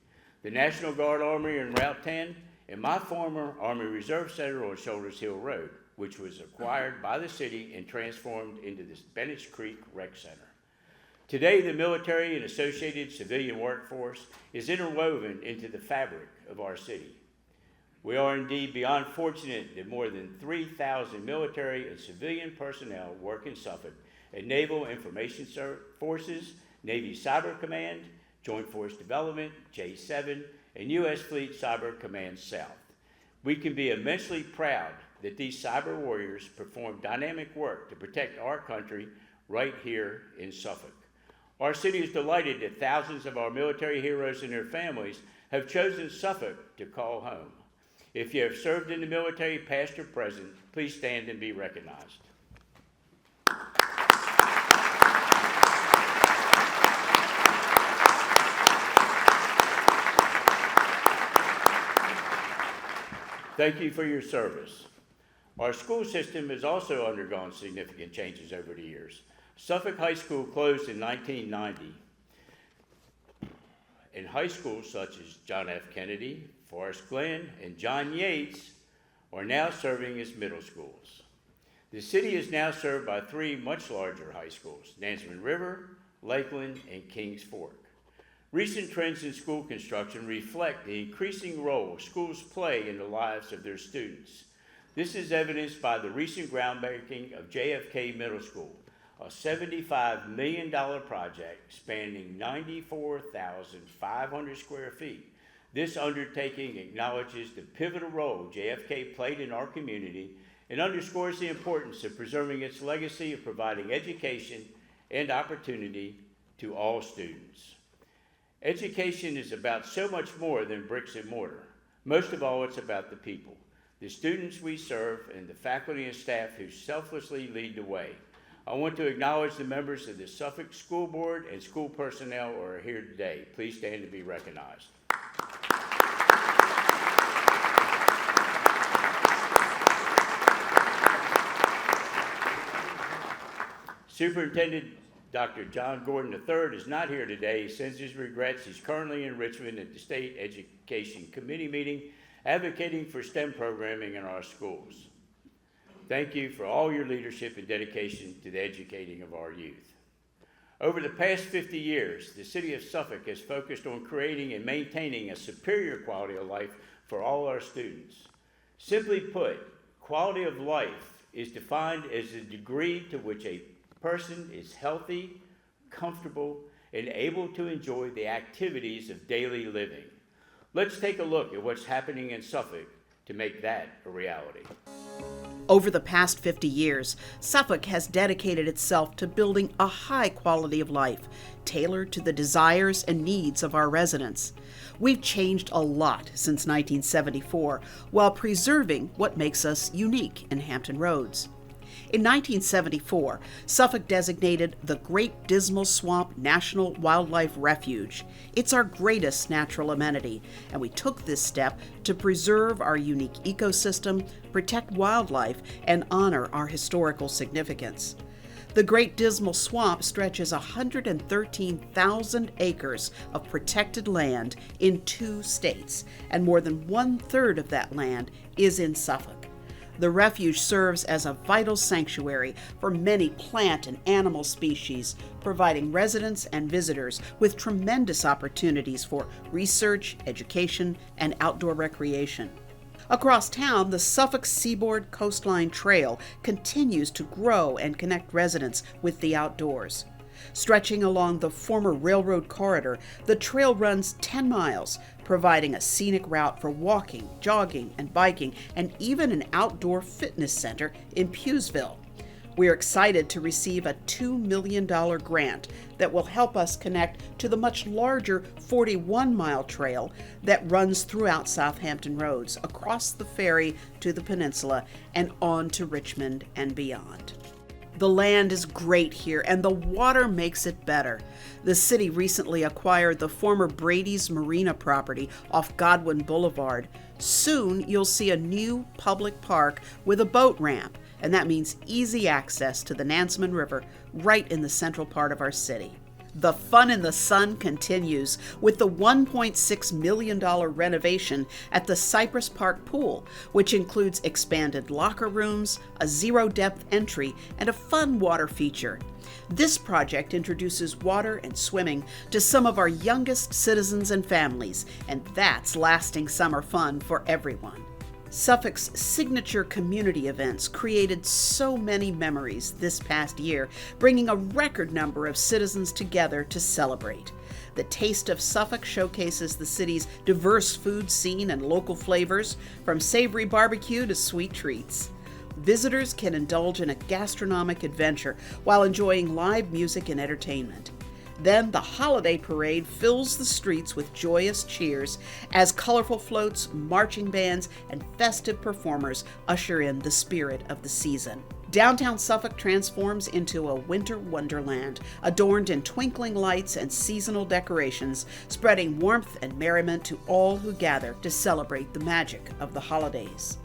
the National Guard Armory in Route 10 and my former Army Reserve Center on Shoulders Hill Road, which was acquired by the city and transformed into the Bennett Creek Rec Center. Today, the military and associated civilian workforce is interwoven into the fabric of our city. We are indeed beyond fortunate that more than 3,000 military and civilian personnel work in Suffolk at Naval Information Forces, Navy Cyber Command, Joint Force Development, J7, and U.S. Fleet Cyber Command South. We can be immensely proud that these cyber warriors perform dynamic work to protect our country right here in Suffolk. Our city is delighted that thousands of our military heroes and their families have chosen Suffolk to call home. If you have served in the military, past or present, please stand and be recognized. Thank you for your service. Our school system has also undergone significant changes over the years. Suffolk High School closed in 1990. And high schools such as John F. Kennedy, Forest Glen, and John Yates are now serving as middle schools. The city is now served by 3 much larger high schools, Nansemond River, Lakeland, and Kings Fork. Recent trends in school construction reflect the increasing role schools play in the lives of their students. This is evidenced by the recent groundbreaking of JFK Middle School, a $75 million project spanning 94,500 square feet. This undertaking acknowledges the pivotal role JFK played in our community and underscores the importance of preserving its legacy of providing education and opportunity to all students. Education is about so much more than bricks and mortar. Most of all, it's about the people, the students we serve, and the faculty and staff who selflessly lead the way. I want to acknowledge the members of the Suffolk School Board and school personnel who are here today. Please stand to be recognized. Superintendent Dr. John Gordon III is not here today. He sends his regrets. He's currently in Richmond at the State Education Committee meeting advocating for STEM programming in our schools. Thank you for all your leadership and dedication to the educating of our youth. Over the past 50 years, the City of Suffolk has focused on creating and maintaining a superior quality of life for all our students. Simply put, quality of life is defined as the degree to which a person is healthy, comfortable, and able to enjoy the activities of daily living. Let's take a look at what's happening in Suffolk to make that a reality. Over the past 50 years, Suffolk has dedicated itself to building a high quality of life, tailored to the desires and needs of our residents. We've changed a lot since 1974, while preserving what makes us unique in Hampton Roads. In 1974, Suffolk designated the Great Dismal Swamp National Wildlife Refuge. It's our greatest natural amenity, and we took this step to preserve our unique ecosystem, protect wildlife, and honor our historical significance. The Great Dismal Swamp stretches 113,000 acres of protected land in 2 states, and more than 1/3 of that land is in Suffolk. The refuge serves as a vital sanctuary for many plant and animal species, providing residents and visitors with tremendous opportunities for research, education, and outdoor recreation. Across town, the Suffolk Seaboard Coastline Trail continues to grow and connect residents with the outdoors. Stretching along the former railroad corridor, the trail runs 10 miles, providing a scenic route for walking, jogging, and biking, and even an outdoor fitness center in Pewsville. We are excited to receive a $2 million grant that will help us connect to the much larger 41-mile trail that runs throughout Southampton Roads, across the ferry to the peninsula, and on to Richmond and beyond. The land is great here, and the water makes it better. The city recently acquired the former Brady's Marina property off Godwin Boulevard. Soon, you'll see a new public park with a boat ramp, and that means easy access to the Nansemond River right in the central part of our city. The fun in the sun continues with the $1.6 million renovation at the Cypress Park Pool, which includes expanded locker rooms, a zero-depth entry, and a fun water feature. This project introduces water and swimming to some of our youngest citizens and families, and that's lasting summer fun for everyone. Suffolk's signature community events created so many memories this past year, bringing a record number of citizens together to celebrate. The Taste of Suffolk showcases the city's diverse food scene and local flavors, from savory barbecue to sweet treats. Visitors can indulge in a gastronomic adventure while enjoying live music and entertainment. Then the holiday parade fills the streets with joyous cheers as colorful floats, marching bands, and festive performers usher in the spirit of the season. Downtown Suffolk transforms into a winter wonderland, adorned in twinkling lights and seasonal decorations, spreading warmth and merriment to all who gather to celebrate the magic of the holidays.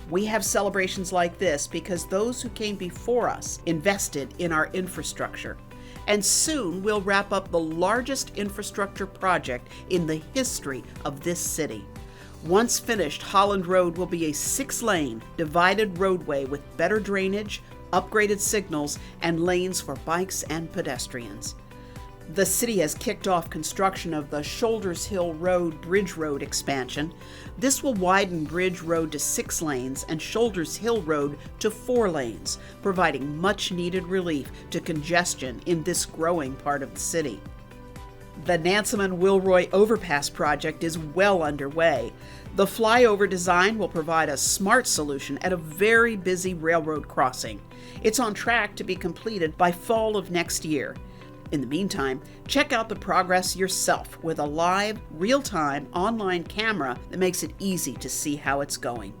We have celebrations like this because those who came before us invested in our infrastructure. And soon we'll wrap up the largest infrastructure project in the history of this city. Once finished, Holland Road will be a 6-lane divided roadway with better drainage, upgraded signals, and lanes for bikes and pedestrians. The city has kicked off construction of the Shoulders Hill Road Bridge Road expansion. This will widen Bridge Road to 6 lanes and Shoulders Hill Road to 4 lanes, providing much-needed relief to congestion in this growing part of the city. The Nansemond-Wilroy Overpass project is well underway. The flyover design will provide a smart solution at a very busy railroad crossing. It's on track to be completed by fall of next year. In the meantime, check out the progress yourself with a live, real-time online camera that makes it easy to see how it's going.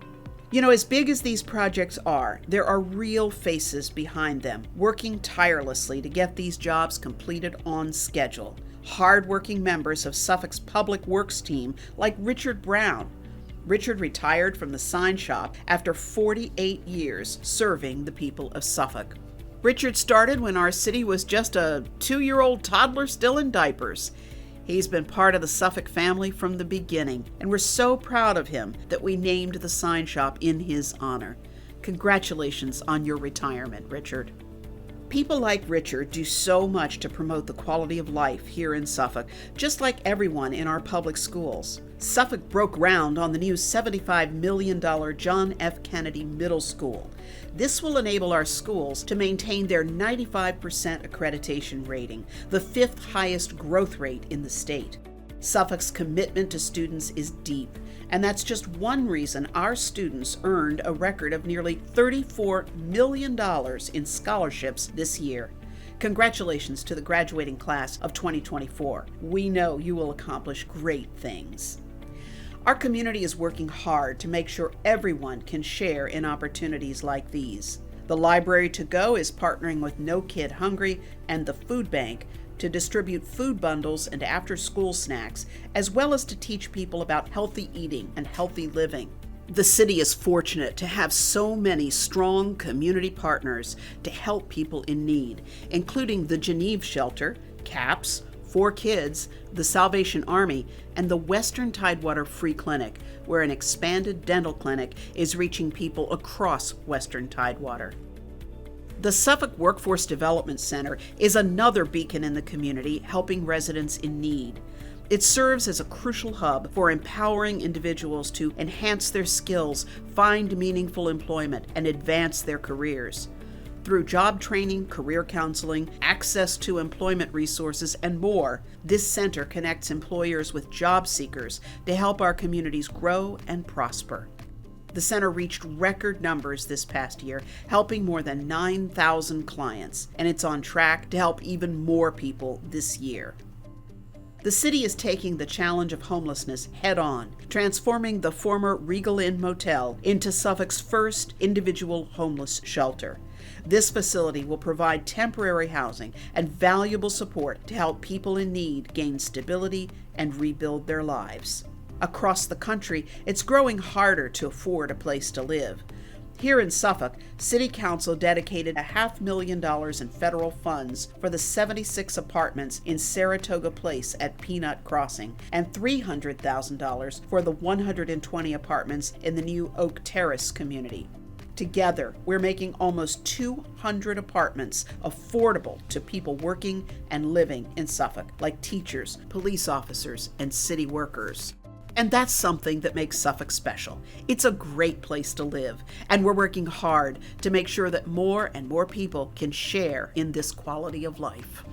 You know, as big as these projects are, there are real faces behind them, working tirelessly to get these jobs completed on schedule. Hard-working members of Suffolk's Public Works team, like Richard Brown. Richard retired from the sign shop after 48 years serving the people of Suffolk. Richard started when our city was just a 2-year-old toddler still in diapers. He's been part of the Suffolk family from the beginning, and we're so proud of him that we named the sign shop in his honor. Congratulations on your retirement, Richard. People like Richard do so much to promote the quality of life here in Suffolk, just like everyone in our public schools. Suffolk broke ground on the new $75 million John F. Kennedy Middle School. This will enable our schools to maintain their 95% accreditation rating, the 5th highest growth rate in the state. Suffolk's commitment to students is deep, and that's just one reason our students earned a record of nearly $34 million in scholarships this year. Congratulations to the graduating class of 2024. We know you will accomplish great things. Our community is working hard to make sure everyone can share in opportunities like these. The Library to Go is partnering with No Kid Hungry and the Food Bank to distribute food bundles and after-school snacks, as well as to teach people about healthy eating and healthy living. The city is fortunate to have so many strong community partners to help people in need, including the Geneve Shelter, CAPS, 4 Kids, the Salvation Army, and the Western Tidewater Free Clinic, where an expanded dental clinic is reaching people across Western Tidewater. The Suffolk Workforce Development Center is another beacon in the community, helping residents in need. It serves as a crucial hub for empowering individuals to enhance their skills, find meaningful employment, and advance their careers. Through job training, career counseling, access to employment resources, and more, this center connects employers with job seekers to help our communities grow and prosper. The center reached record numbers this past year, helping more than 9,000 clients, and it's on track to help even more people this year. The city is taking the challenge of homelessness head on, transforming the former Regal Inn Motel into Suffolk's first individual homeless shelter. This facility will provide temporary housing and valuable support to help people in need gain stability and rebuild their lives. Across the country, it's growing harder to afford a place to live. Here in Suffolk, City Council dedicated $500,000 in federal funds for the 76 apartments in Saratoga Place at Peanut Crossing and $300,000 for the 120 apartments in the new Oak Terrace community. Together, we're making almost 200 apartments affordable to people working and living in Suffolk, like teachers, police officers, and city workers. And that's something that makes Suffolk special. It's a great place to live, and we're working hard to make sure that more and more people can share in this quality of life.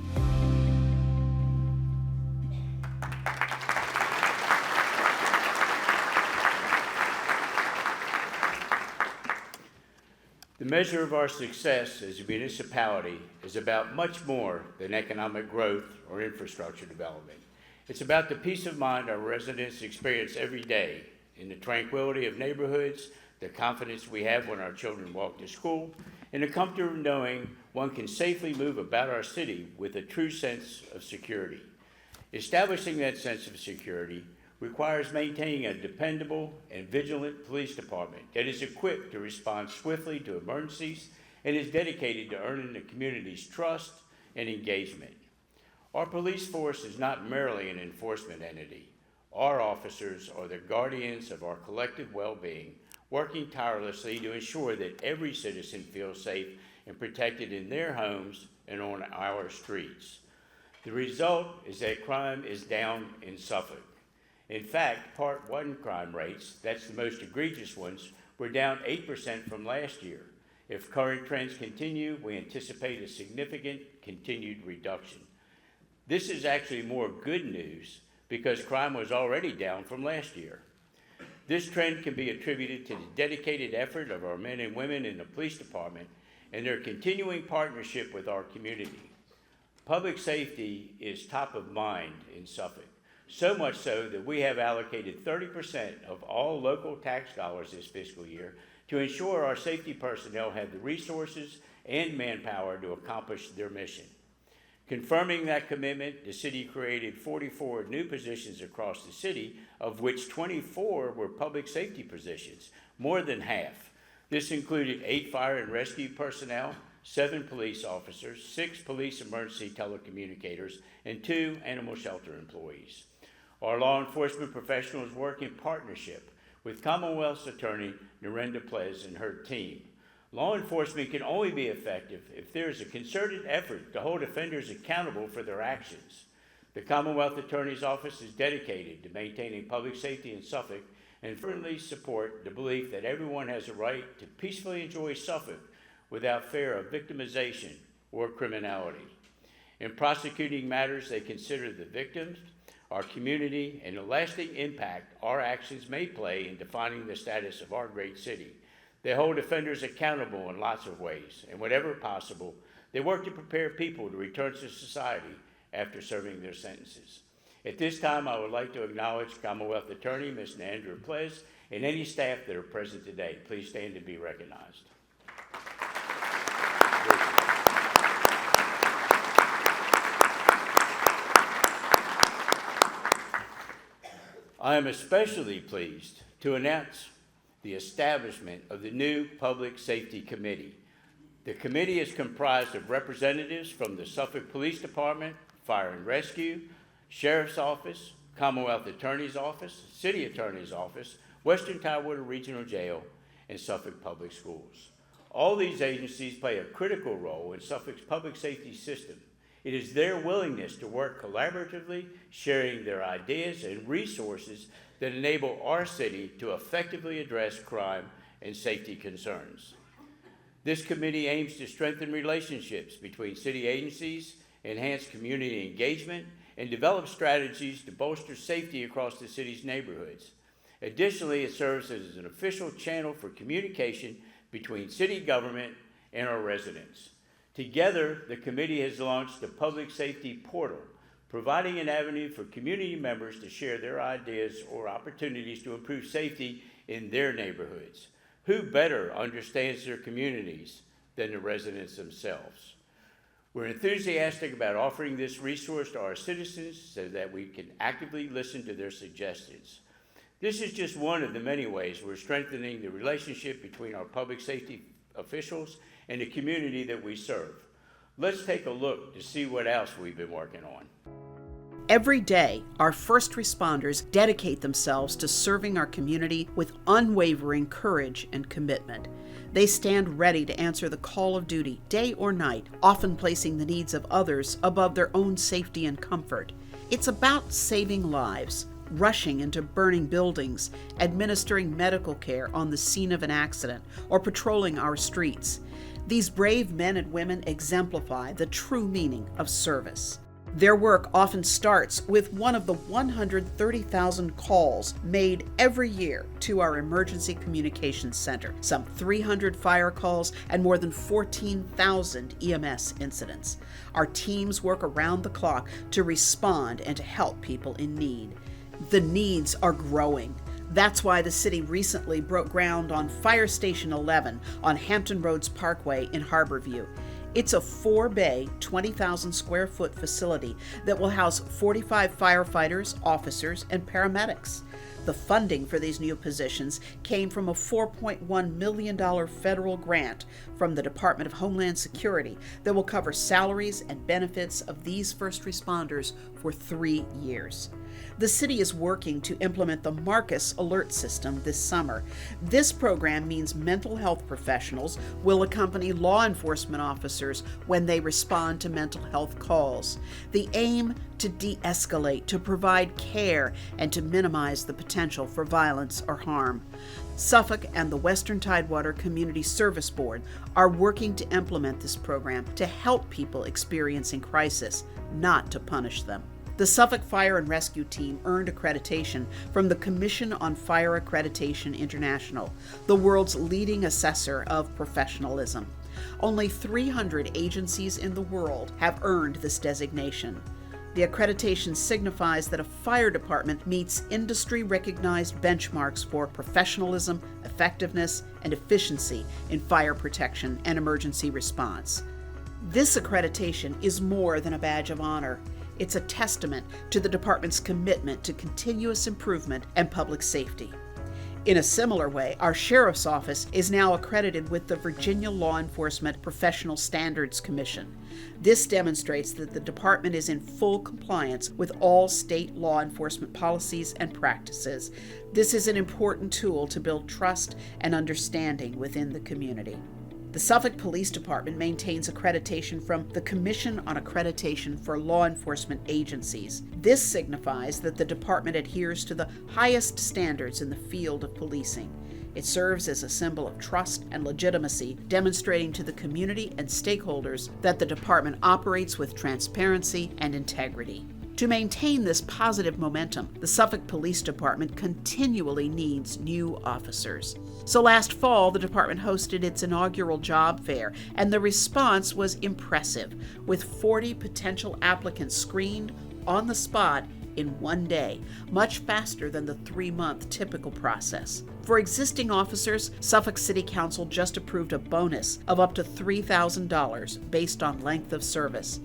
The measure of our success as a municipality is is about much more than economic growth or infrastructure development. It's about the peace of mind our residents experience every day in the tranquility of neighborhoods, the confidence we have when our children walk to school, and the comfort of knowing one can safely move about our city with a true sense of security. Establishing that sense of security requires maintaining a dependable and vigilant police department that is equipped to respond swiftly to emergencies and is dedicated to earning the community's trust and engagement. Our police force is not merely an enforcement entity. Our officers are the guardians of our collective well-being, working tirelessly to ensure that every citizen feels safe and protected in their homes and on our streets. The result is that crime is down in Suffolk. In fact, Part 1 crime rates, that's the most egregious ones, were down 8% from last year. If current trends continue, we anticipate a significant continued reduction. This is actually more good news because crime was already down from last year. This trend can be attributed to the dedicated effort of our men and women in the police department and their continuing partnership with our community. Public safety is top of mind in Suffolk, so much so that we have allocated 30% of all local tax dollars this fiscal year to ensure our safety personnel have the resources and manpower to accomplish their mission. Confirming that commitment, the city created 44 new positions across the city, of which 24 were public safety positions, more than half. This included 8 fire and rescue personnel, 7 police officers, 6 police emergency telecommunicators, and 2 animal shelter employees. Our law enforcement professionals work in partnership with Commonwealth's attorney, Narendra Plez, and her team. Law enforcement can only be effective if there is a concerted effort to hold offenders accountable for their actions. The Commonwealth Attorney's Office is dedicated to maintaining public safety in Suffolk and firmly support the belief that everyone has a right to peacefully enjoy Suffolk without fear of victimization or criminality. In prosecuting matters, they consider the victims, our community, and the lasting impact our actions may play in defining the status of our great city. They hold offenders accountable in lots of ways, and whenever possible, they work to prepare people to return to society after serving their sentences. At this time, I would like to acknowledge Commonwealth Attorney Ms. Narendra Plez and any staff that are present today. Please stand to be recognized. I am especially pleased to announce the establishment of the new Public Safety Committee. The committee is comprised of representatives from the Suffolk Police Department, Fire and Rescue, Sheriff's Office, Commonwealth Attorney's Office, City Attorney's Office, Western Tidewater Regional Jail, and Suffolk Public Schools. All these agencies play a critical role in Suffolk's public safety system. It is their willingness to work collaboratively, sharing their ideas and resources that enable our city to effectively address crime and safety concerns. This committee aims to strengthen relationships between city agencies, enhance community engagement, and develop strategies to bolster safety across the city's neighborhoods. Additionally, it serves as an official channel for communication between city government and our residents. Together, the committee has launched the Public Safety Portal, providing an avenue for community members to share their ideas or opportunities to improve safety in their neighborhoods. Who better understands their communities than the residents themselves? We're enthusiastic about offering this resource to our citizens so that we can actively listen to their suggestions. This is just one of the many ways we're strengthening the relationship between our public safety officials and the community that we serve. Let's take a look to see what else we've been working on. Every day, our first responders dedicate themselves to serving our community with unwavering courage and commitment. They stand ready to answer the call of duty, day or night, often placing the needs of others above their own safety and comfort. It's about saving lives, rushing into burning buildings, administering medical care on the scene of an accident, or patrolling our streets. These brave men and women exemplify the true meaning of service. Their work often starts with one of the 130,000 calls made every year to our Emergency Communications Center, some 300 fire calls, and more than 14,000 EMS incidents. Our teams work around the clock to respond and to help people in need. The needs are growing. That's why the city recently broke ground on Fire Station 11 on Hampton Roads Parkway in Harborview. It's a 4-bay, 20,000 square foot facility that will house 45 firefighters, officers, and paramedics. The funding for these new positions came from a $4.1 million federal grant from the Department of Homeland Security that will cover salaries and benefits of these first responders for 3 years. The city is working to implement the Marcus Alert System this summer. This program means mental health professionals will accompany law enforcement officers when they respond to mental health calls. The aim to de-escalate, to provide care, and to minimize the potential for violence or harm. Suffolk and the Western Tidewater Community Service Board are working to implement this program to help people experiencing crisis, not to punish them. The Suffolk Fire and Rescue Team earned accreditation from the Commission on Fire Accreditation International, the world's leading assessor of professionalism. Only 300 agencies in the world have earned this designation. The accreditation signifies that a fire department meets industry-recognized benchmarks for professionalism, effectiveness, and efficiency in fire protection and emergency response. This accreditation is more than a badge of honor. It's a testament to the department's commitment to continuous improvement and public safety. In a similar way, our Sheriff's Office is now accredited with the Virginia Law Enforcement Professional Standards Commission. This demonstrates that the department is in full compliance with all state law enforcement policies and practices. This is an important tool to build trust and understanding within the community. The Suffolk Police Department maintains accreditation from the Commission on Accreditation for Law Enforcement Agencies. This signifies that the department adheres to the highest standards in the field of policing. It serves as a symbol of trust and legitimacy, demonstrating to the community and stakeholders that the department operates with transparency and integrity. To maintain this positive momentum, the Suffolk Police Department continually needs new officers. So last fall, the department hosted its inaugural job fair, and the response was impressive, with 40 potential applicants screened on the spot in one day, much faster than the 3-month typical process. For existing officers, Suffolk City Council just approved a bonus of up to $3,000 based on length of service.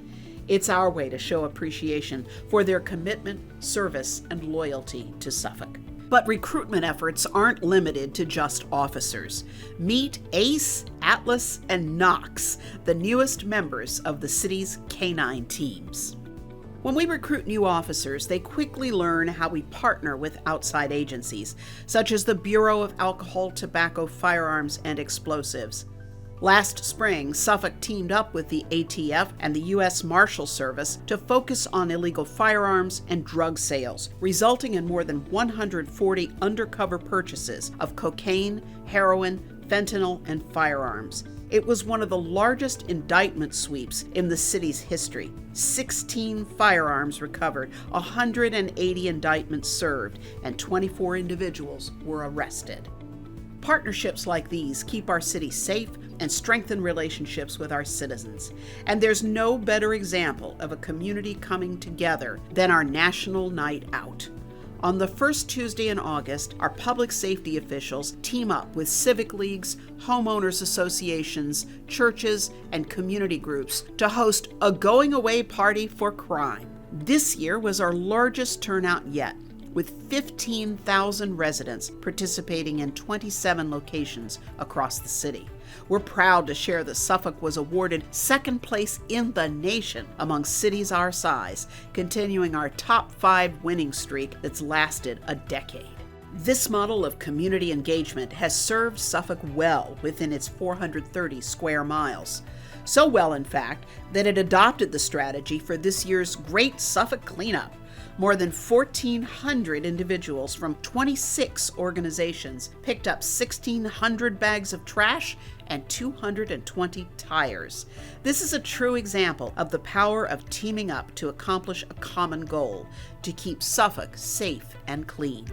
It's our way to show appreciation for their commitment, service, and loyalty to Suffolk. But recruitment efforts aren't limited to just officers. Meet Ace, Atlas, and Knox, the newest members of the city's canine teams. When we recruit new officers, they quickly learn how we partner with outside agencies, such as the Bureau of Alcohol, Tobacco, Firearms, and Explosives. Last spring, Suffolk teamed up with the ATF and the U.S. Marshal Service to focus on illegal firearms and drug sales, resulting in more than 140 undercover purchases of cocaine, heroin, fentanyl, and firearms. It was one of the largest indictment sweeps in the city's history. 16 firearms recovered, 180 indictments served, and 24 individuals were arrested. Partnerships like these keep our city safe and strengthen relationships with our citizens. And there's no better example of a community coming together than our National Night Out. On the first Tuesday in August, our public safety officials team up with civic leagues, homeowners associations, churches, and community groups to host a going-away party for crime. This year was our largest turnout yet, with 15,000 residents participating in 27 locations across the city. We're proud to share that Suffolk was awarded second place in the nation among cities our size, continuing our top 5 winning streak that's lasted a decade. This model of community engagement has served Suffolk well within its 430 square miles. So well, in fact, that it adopted the strategy for this year's Great Suffolk Cleanup. More than 1,400 individuals from 26 organizations picked up 1,600 bags of trash and 220 tires. This is a true example of the power of teaming up to accomplish a common goal, to keep Suffolk safe and clean.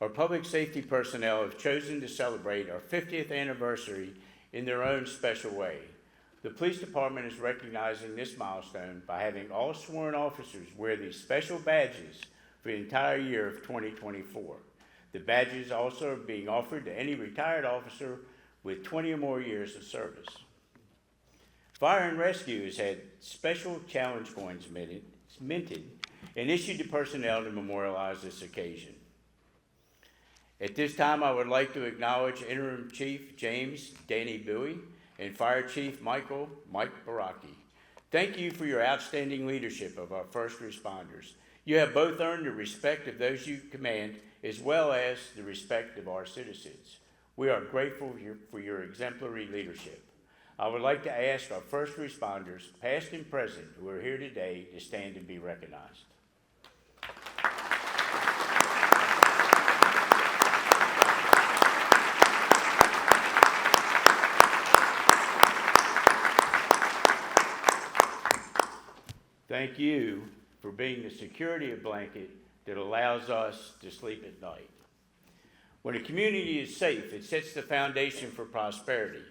Our public safety personnel have chosen to celebrate our 50th anniversary in their own special way. The police department is recognizing this milestone by having all sworn officers wear these special badges for the entire year of 2024. The badges also are being offered to any retired officer with 20 or more years of service. Fire and Rescue has had special challenge coins minted and issued to personnel to memorialize this occasion. At this time, I would like to acknowledge Interim Chief James Danny Bowie and Fire Chief Mike Baraki. Thank you for your outstanding leadership of our first responders. You have both earned the respect of those you command, as well as the respect of our citizens. We are grateful for your exemplary leadership. I would like to ask our first responders, past and present, who are here today, to stand and be recognized. Thank you for being the security blanket that allows us to sleep at night. When a community is safe, it sets the foundation for prosperity.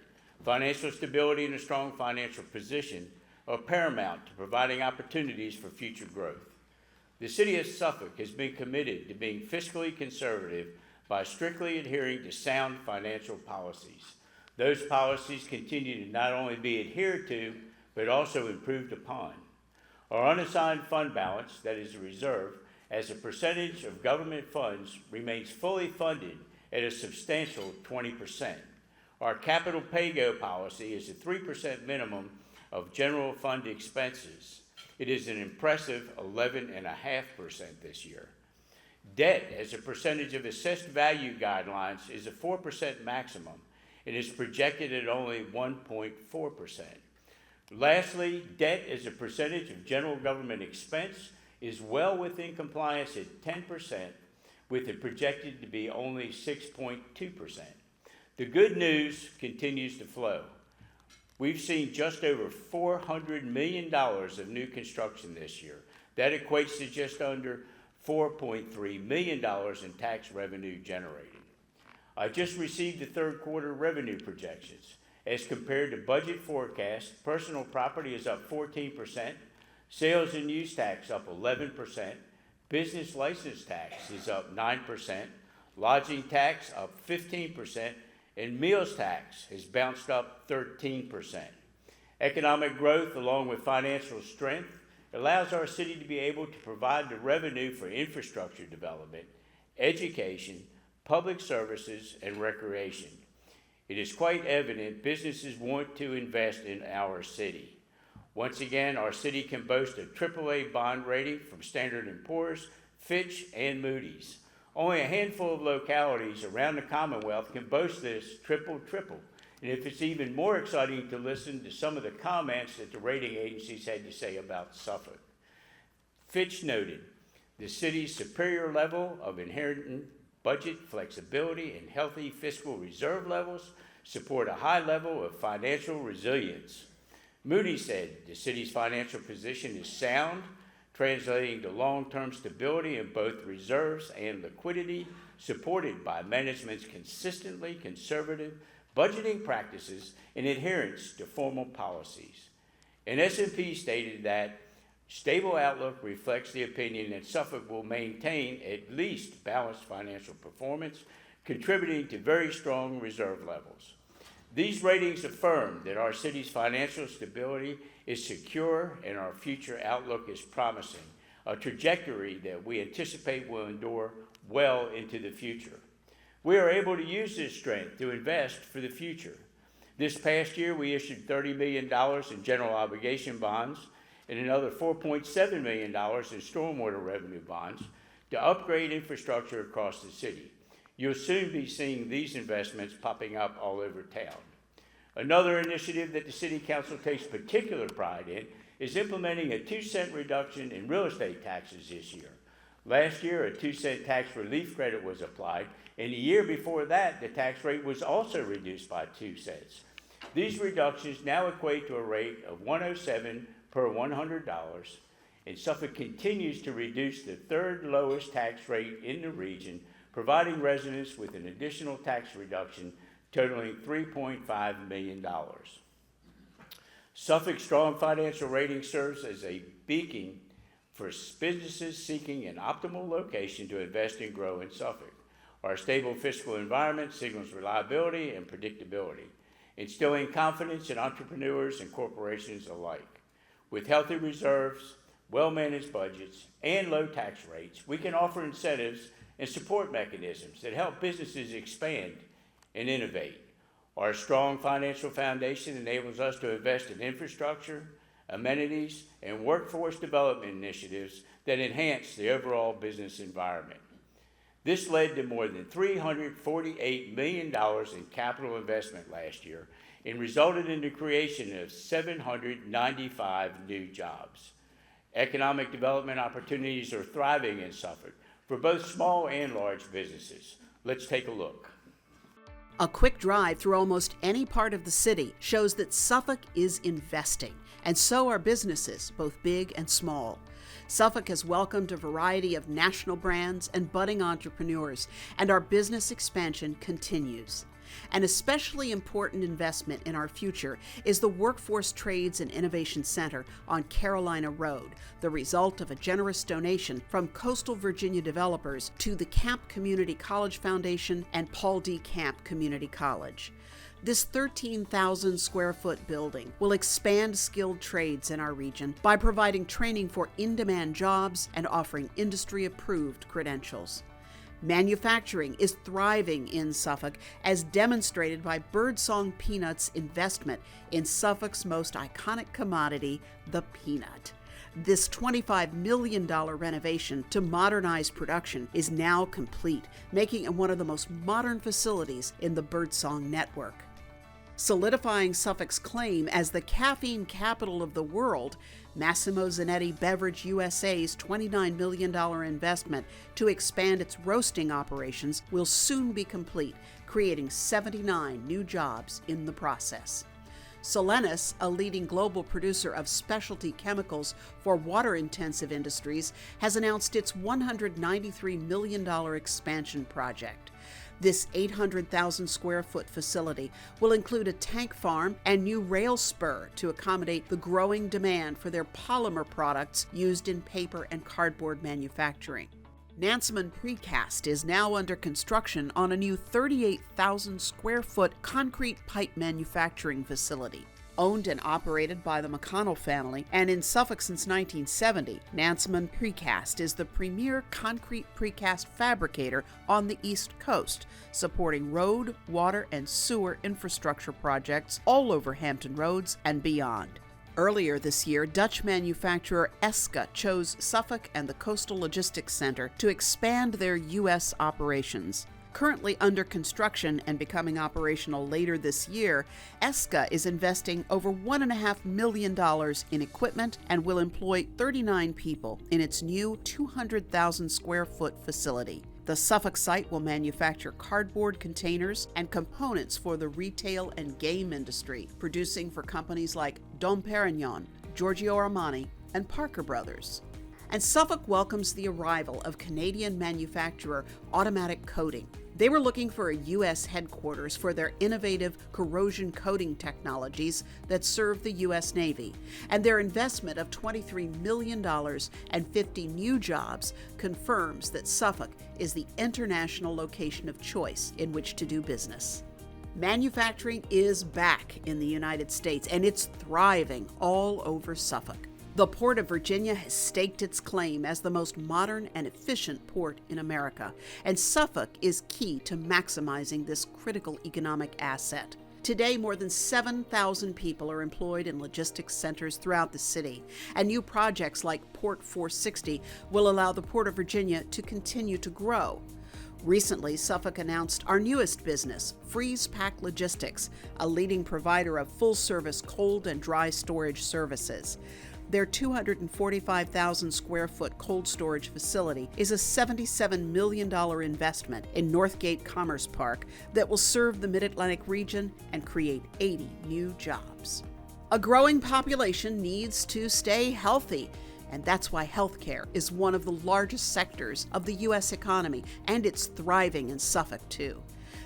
Financial stability and a strong financial position are paramount to providing opportunities for future growth. The City of Suffolk has been committed to being fiscally conservative by strictly adhering to sound financial policies. Those policies continue to not only be adhered to, but also improved upon. Our unassigned fund balance, that is a reserve, as a percentage of government funds remains fully funded at a substantial 20%. Our capital pay-go policy is a 3% minimum of general fund expenses. It is an impressive 11.5% this year. Debt as a percentage of assessed value guidelines is a 4% maximum and is projected at only 1.4%. Lastly, debt as a percentage of general government expense is well within compliance at 10%, with it projected to be only 6.2%. The good news continues to flow. We've seen just over $400 million of new construction this year. That equates to just under $4.3 million in tax revenue generated. I just received the third quarter revenue projections. As compared to budget forecast, personal property is up 14%, sales and use tax up 11%, business license tax is up 9%, lodging tax up 15%, and meals tax has bounced up 13%. Economic growth, along with financial strength, allows our city to be able to provide the revenue for infrastructure development, education, public services, and recreation. It is quite evident businesses want to invest in our city. Once again, our city can boast a AAA bond rating from Standard & Poor's, Fitch, and Moody's. Only a handful of localities around the Commonwealth can boast this triple. And if it's even more exciting to listen to some of the comments that the rating agencies had to say about Suffolk. Fitch noted, the city's superior level of inherent budget flexibility and healthy fiscal reserve levels support a high level of financial resilience. Moody's said the city's financial position is sound, translating to long-term stability in both reserves and liquidity, supported by management's consistently conservative budgeting practices and adherence to formal policies. And S&P stated that stable outlook reflects the opinion that Suffolk will maintain at least balanced financial performance, contributing to very strong reserve levels. These ratings affirm that our city's financial stability is secure and our future outlook is promising, a trajectory that we anticipate will endure well into the future. We are able to use this strength to invest for the future. This past year, we issued $30 million in general obligation bonds and another $4.7 million in stormwater revenue bonds to upgrade infrastructure across the city. You'll soon be seeing these investments popping up all over town. Another initiative that the City Council takes particular pride in is implementing a 2-cent reduction in real estate taxes this year. Last year, a 2-cent tax relief credit was applied, and the year before that, the tax rate was also reduced by 2 cents. These reductions now equate to a rate of $107 per $100, and Suffolk continues to reduce the third lowest tax rate in the region, providing residents with an additional tax reduction totaling $3.5 million. Suffolk's strong financial rating serves as a beacon for businesses seeking an optimal location to invest and grow in Suffolk. Our stable fiscal environment signals reliability and predictability, instilling confidence in entrepreneurs and corporations alike. With healthy reserves, well-managed budgets, and low tax rates, we can offer incentives and support mechanisms that help businesses expand and innovate. Our strong financial foundation enables us to invest in infrastructure, amenities, and workforce development initiatives that enhance the overall business environment. This led to more than $348 million in capital investment last year and resulted in the creation of 795 new jobs. Economic development opportunities are thriving in Suffolk for both small and large businesses. Let's take a look. A quick drive through almost any part of the city shows that Suffolk is investing, and so are businesses, both big and small. Suffolk has welcomed a variety of national brands and budding entrepreneurs, and our business expansion continues. An especially important investment in our future is the Workforce Trades and Innovation Center on Carolina Road, the result of a generous donation from Coastal Virginia developers to the Camp Community College Foundation and Paul D. Camp Community College. This 13,000 square foot building will expand skilled trades in our region by providing training for in-demand jobs and offering industry-approved credentials. Manufacturing is thriving in Suffolk, as demonstrated by Birdsong Peanuts' investment in Suffolk's most iconic commodity, the peanut. This $25 million renovation to modernize production is now complete, making it one of the most modern facilities in the Birdsong network. Solidifying Suffolk's claim as the caffeine capital of the world, Massimo Zanetti Beverage USA's $29 million investment to expand its roasting operations will soon be complete, creating 79 new jobs in the process. Solenis, a leading global producer of specialty chemicals for water-intensive industries, has announced its $193 million expansion project. This 800,000 square foot facility will include a tank farm and new rail spur to accommodate the growing demand for their polymer products used in paper and cardboard manufacturing. Nansemond Precast is now under construction on a new 38,000 square foot concrete pipe manufacturing facility. Owned and operated by the McConnell family and in Suffolk since 1970, Nansemond Precast is the premier concrete precast fabricator on the East Coast, supporting road, water, and sewer infrastructure projects all over Hampton Roads and beyond. Earlier this year, Dutch manufacturer ESCA chose Suffolk and the Coastal Logistics Center to expand their U.S. operations. Currently under construction and becoming operational later this year, ESCA is investing over $1.5 million in equipment and will employ 39 people in its new 200,000 square foot facility. The Suffolk site will manufacture cardboard containers and components for the retail and game industry, producing for companies like Dom Perignon, Giorgio Armani, and Parker Brothers. And Suffolk welcomes the arrival of Canadian manufacturer Automatic Coating. They were looking for a U.S. headquarters for their innovative corrosion coating technologies that serve the U.S. Navy, and their investment of $23 million and 50 new jobs confirms that Suffolk is the international location of choice in which to do business. Manufacturing is back in the United States, and it's thriving all over Suffolk. The Port of Virginia has staked its claim as the most modern and efficient port in America, and Suffolk is key to maximizing this critical economic asset. Today, more than 7,000 people are employed in logistics centers throughout the city, and new projects like Port 460 will allow the Port of Virginia to continue to grow. Recently, Suffolk announced our newest business, Freeze Pack Logistics, a leading provider of full-service cold and dry storage services. Their 245,000 square foot cold storage facility is a $77 million investment in Northgate Commerce Park that will serve the Mid-Atlantic region and create 80 new jobs. A growing population needs to stay healthy, and that's why healthcare is one of the largest sectors of the U.S. economy, and it's thriving in Suffolk, too.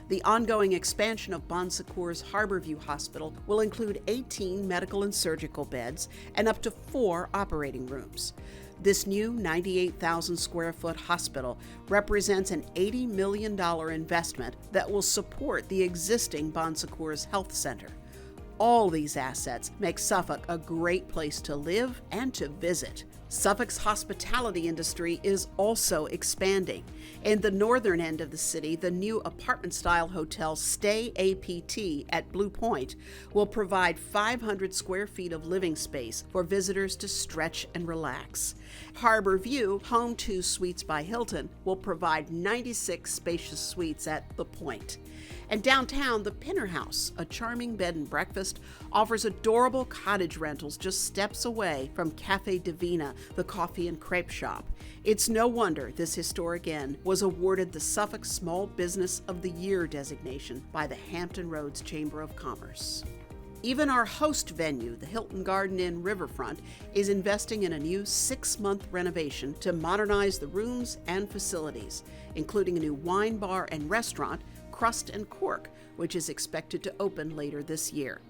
The ongoing expansion of Bon Secours Harborview Hospital will include 18 medical and surgical beds and up to 4 operating rooms. This new 98,000 square foot hospital represents an $80 million investment that will support the existing Bon Secours Health Center. All these assets make Suffolk a great place to live and to visit. Suffolk's hospitality industry is also expanding. In the northern end of the city, the new apartment-style hotel Stay APT at Blue Point will provide 500 square feet of living space for visitors to stretch and relax. Harbor View, home to Suites by Hilton, will provide 96 spacious suites at The Point. And downtown, the Pinner House, a charming bed and breakfast, offers adorable cottage rentals just steps away from Cafe Divina, the coffee and crepe shop. It's no wonder this historic inn was awarded the Suffolk Small Business of the Year designation by the Hampton Roads Chamber of Commerce. Even our host venue, the Hilton Garden Inn Riverfront, is investing in a new 6-month renovation to modernize the rooms and facilities, including a new wine bar and restaurant, Crust and Cork, which is expected to open later this year.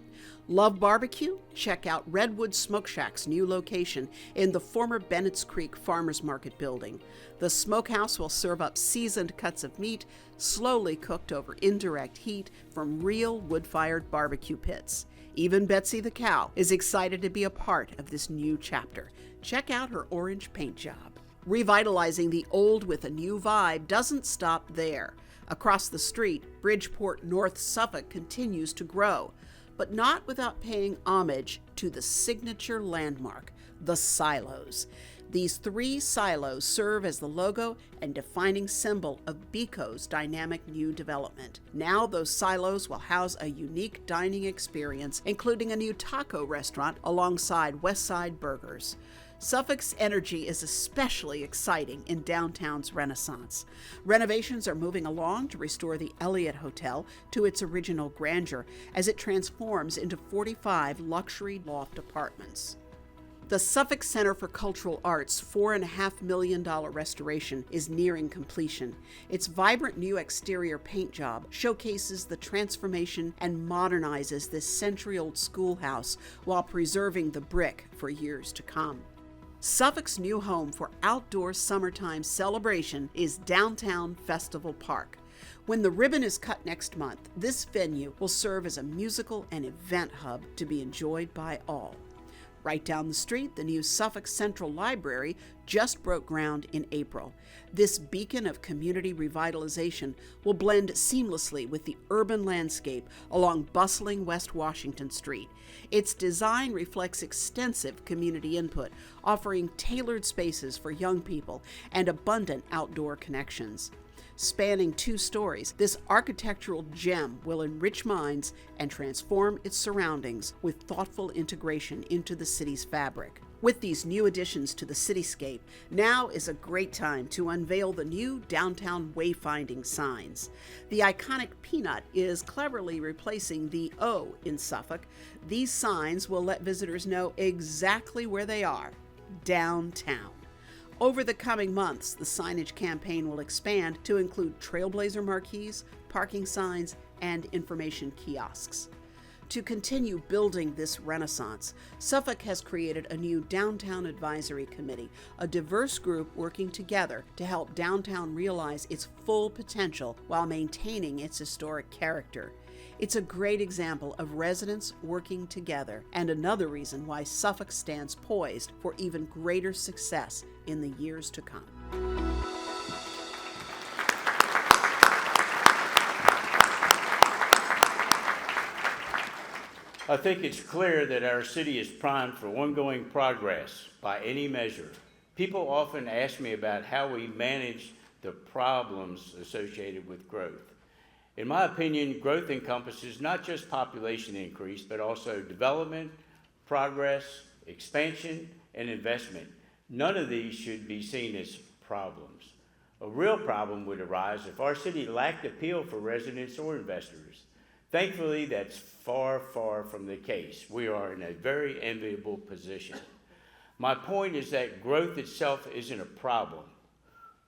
Love barbecue? Check out Redwood Smoke Shack's new location in the former Bennett's Creek Farmers Market building. The smokehouse will serve up seasoned cuts of meat, slowly cooked over indirect heat from real wood-fired barbecue pits. Even Betsy the cow is excited to be a part of this new chapter. Check out her orange paint job. Revitalizing the old with a new vibe doesn't stop there. Across the street, Bridgeport, North Suffolk continues to grow, but not without paying homage to the signature landmark, the silos. These 3 silos serve as the logo and defining symbol of BECO's dynamic new development. Now those silos will house a unique dining experience, including a new taco restaurant alongside Westside Burgers. Suffolk's energy is especially exciting in downtown's Renaissance. Renovations are moving along to restore the Elliott Hotel to its original grandeur as it transforms into 45 luxury loft apartments. The Suffolk Center for Cultural Arts' $4.5 million restoration is nearing completion. Its vibrant new exterior paint job showcases the transformation and modernizes this century-old schoolhouse while preserving the brick for years to come. Suffolk's new home for outdoor summertime celebration is Downtown Festival Park. When the ribbon is cut next month, this venue will serve as a musical and event hub to be enjoyed by all. Right down the street, the new Suffolk Central Library just broke ground in April. This beacon of community revitalization will blend seamlessly with the urban landscape along bustling West Washington Street. Its design reflects extensive community input, offering tailored spaces for young people and abundant outdoor connections. Spanning 2 stories, this architectural gem will enrich minds and transform its surroundings with thoughtful integration into the city's fabric. With these new additions to the cityscape, now is a great time to unveil the new downtown wayfinding signs. The iconic peanut is cleverly replacing the O in Suffolk. These signs will let visitors know exactly where they are, downtown. Over the coming months, the signage campaign will expand to include trailblazer marquees, parking signs, and information kiosks. To continue building this renaissance, Suffolk has created a new Downtown Advisory Committee, a diverse group working together to help downtown realize its full potential while maintaining its historic character. It's a great example of residents working together, and another reason why Suffolk stands poised for even greater success in the years to come. I think it's clear that our city is primed for ongoing progress by any measure. People often ask me about how we manage the problems associated with growth. In my opinion, growth encompasses not just population increase, but also development, progress, expansion, and investment. None of these should be seen as problems. A real problem would arise if our city lacked appeal for residents or investors. Thankfully, that's far, far from the case. We are in a very enviable position. My point is that growth itself isn't a problem.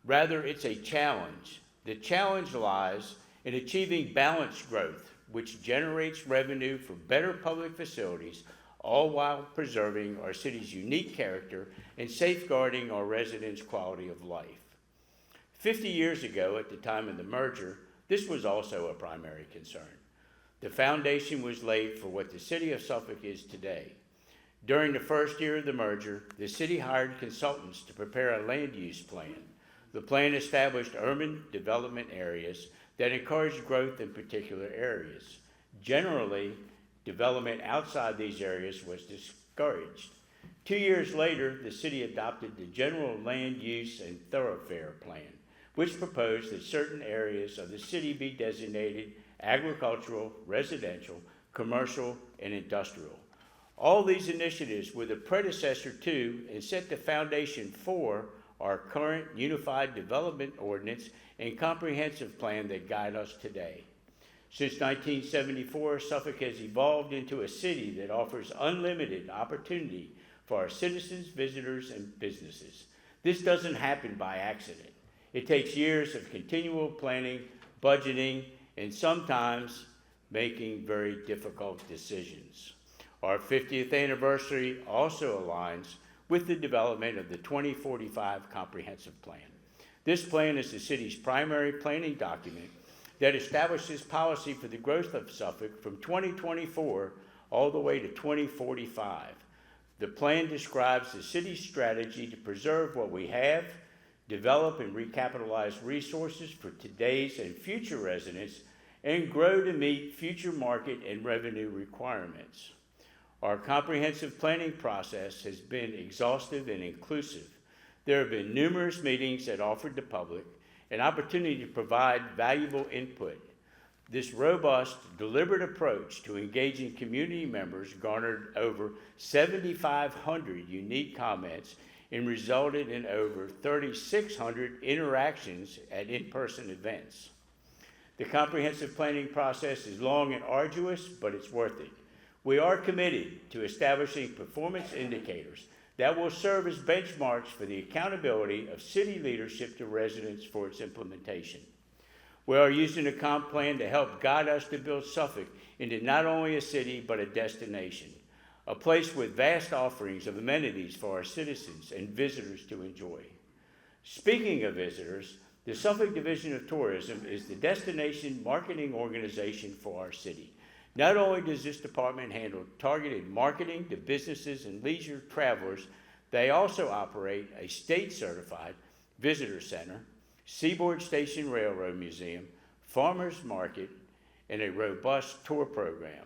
Rather, it's a challenge. The challenge lies in achieving balanced growth, which generates revenue for better public facilities, all while preserving our city's unique character and safeguarding our residents' quality of life. 50 years ago, at the time of the merger, this was also a primary concern. The foundation was laid for what the city of Suffolk is today. During the first year of the merger, the city hired consultants to prepare a land use plan. The plan established urban development areas that encouraged growth in particular areas. Generally, development outside these areas was discouraged. 2 years later, the city adopted the General Land Use and Thoroughfare Plan, which proposed that certain areas of the city be designated agricultural, residential, commercial, and industrial. All these initiatives were the predecessor to and set the foundation for our current Unified Development Ordinance and comprehensive plan that guide us today. Since 1974, Suffolk has evolved into a city that offers unlimited opportunity for our citizens, visitors, and businesses. This doesn't happen by accident. It takes years of continual planning, budgeting, and sometimes making very difficult decisions. Our 50th anniversary also aligns with the development of the 2045 Comprehensive Plan. This plan is the city's primary planning document that establishes policy for the growth of Suffolk from 2024 all the way to 2045. The plan describes the city's strategy to preserve what we have, develop and recapitalize resources for today's and future residents, and grow to meet future market and revenue requirements. Our comprehensive planning process has been exhaustive and inclusive. There have been numerous meetings that offered the public an opportunity to provide valuable input. This robust, deliberate approach to engaging community members garnered over 7,500 unique comments and resulted in over 3,600 interactions at in-person events. The comprehensive planning process is long and arduous, but it's worth it. We are committed to establishing performance indicators that will serve as benchmarks for the accountability of city leadership to residents for its implementation. We are using the comp plan to help guide us to build Suffolk into not only a city, but a destination, a place with vast offerings of amenities for our citizens and visitors to enjoy. Speaking of visitors, the Suffolk Division of Tourism is the destination marketing organization for our city. Not only does this department handle targeted marketing to businesses and leisure travelers, they also operate a state-certified visitor center, Seaboard Station Railroad Museum, farmers market, and a robust tour program.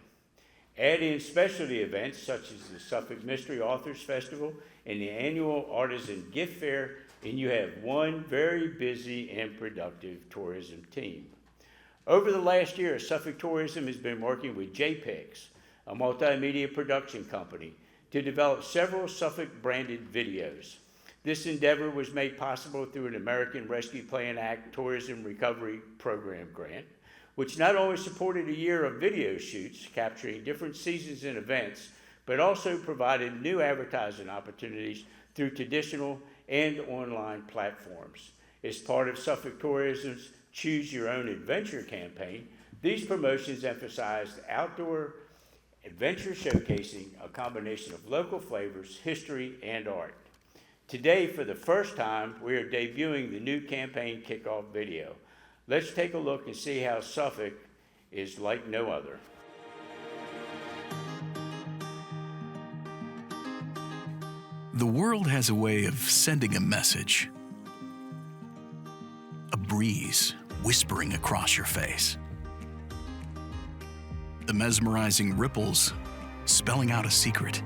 Add in specialty events such as the Suffolk Mystery Authors Festival and the annual Artisan Gift Fair, and you have one very busy and productive tourism team. Over the last year, Suffolk Tourism has been working with JPEGs, a multimedia production company, to develop several Suffolk-branded videos. This endeavor was made possible through an American Rescue Plan Act Tourism Recovery Program grant, which not only supported a year of video shoots capturing different seasons and events, but also provided new advertising opportunities through traditional and online platforms. As part of Suffolk Tourism's Choose Your Own Adventure campaign, these promotions emphasized outdoor adventure showcasing a combination of local flavors, history, and art. Today, for the first time, we are debuting the new campaign kickoff video. Let's take a look and see how Suffolk is like no other. The world has a way of sending a message. A breeze whispering across your face. The mesmerizing ripples spelling out a secret.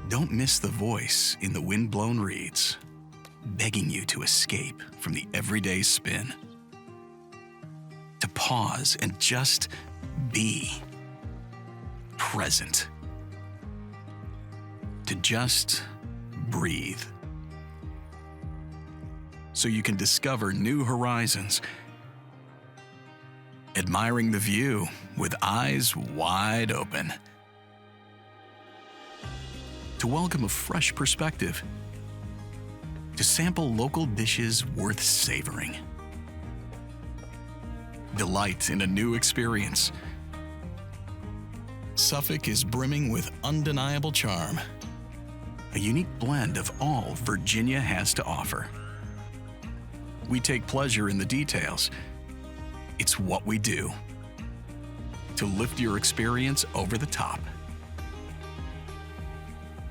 Don't miss the voice in the wind-blown reeds, begging you to escape from the everyday spin. To pause and just be present. To just breathe. So you can discover new horizons, admiring the view with eyes wide open. To welcome a fresh perspective. To sample local dishes worth savoring. Delight in a new experience. Suffolk is brimming with undeniable charm, a unique blend of all Virginia has to offer. We take pleasure in the details. It's what we do to lift your experience over the top.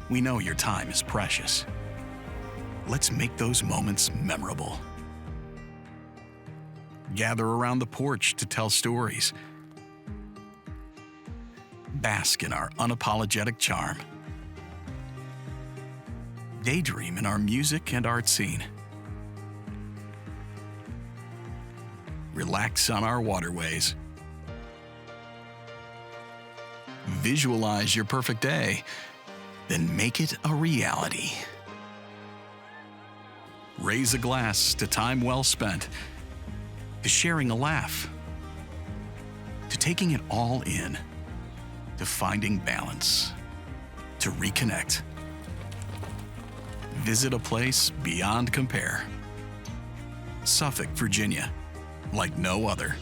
We know your time is precious. Let's make those moments memorable. Gather around the porch to tell stories. Bask in our unapologetic charm. Daydream in our music and art scene. Relax on our waterways. Visualize your perfect day, then make it a reality. Raise a glass to time well spent, to sharing a laugh, to taking it all in, to finding balance, to reconnect. Visit a place beyond compare. Suffolk, Virginia, like no other.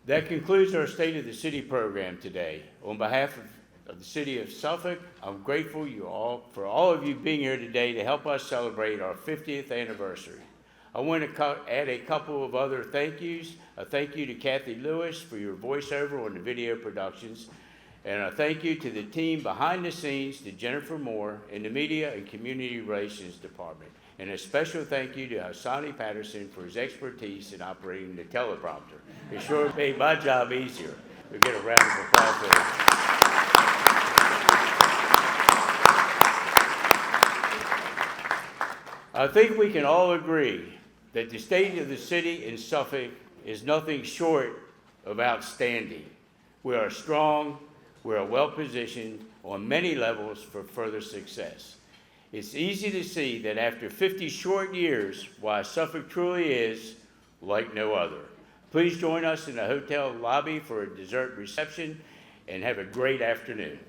That concludes our State of the City program today. On behalf of the City of Suffolk, I'm grateful for all of you being here today to help us celebrate our 50th anniversary. I want to add a couple of other thank yous. A thank you to Kathy Lewis for your voiceover on the video productions, and a thank you to the team behind the scenes, to Jennifer Moore in the Media and Community Relations Department. And a special thank you to Hassani Patterson for his expertise in operating the teleprompter. It sure made my job easier. We'll get a round of applause for him. I think we can all agree that the state of the city in Suffolk is nothing short of outstanding. We are strong, we are well positioned on many levels for further success. It's easy to see that after 50 short years, why Suffolk truly is like no other. Please join us in the hotel lobby for a dessert reception and have a great afternoon.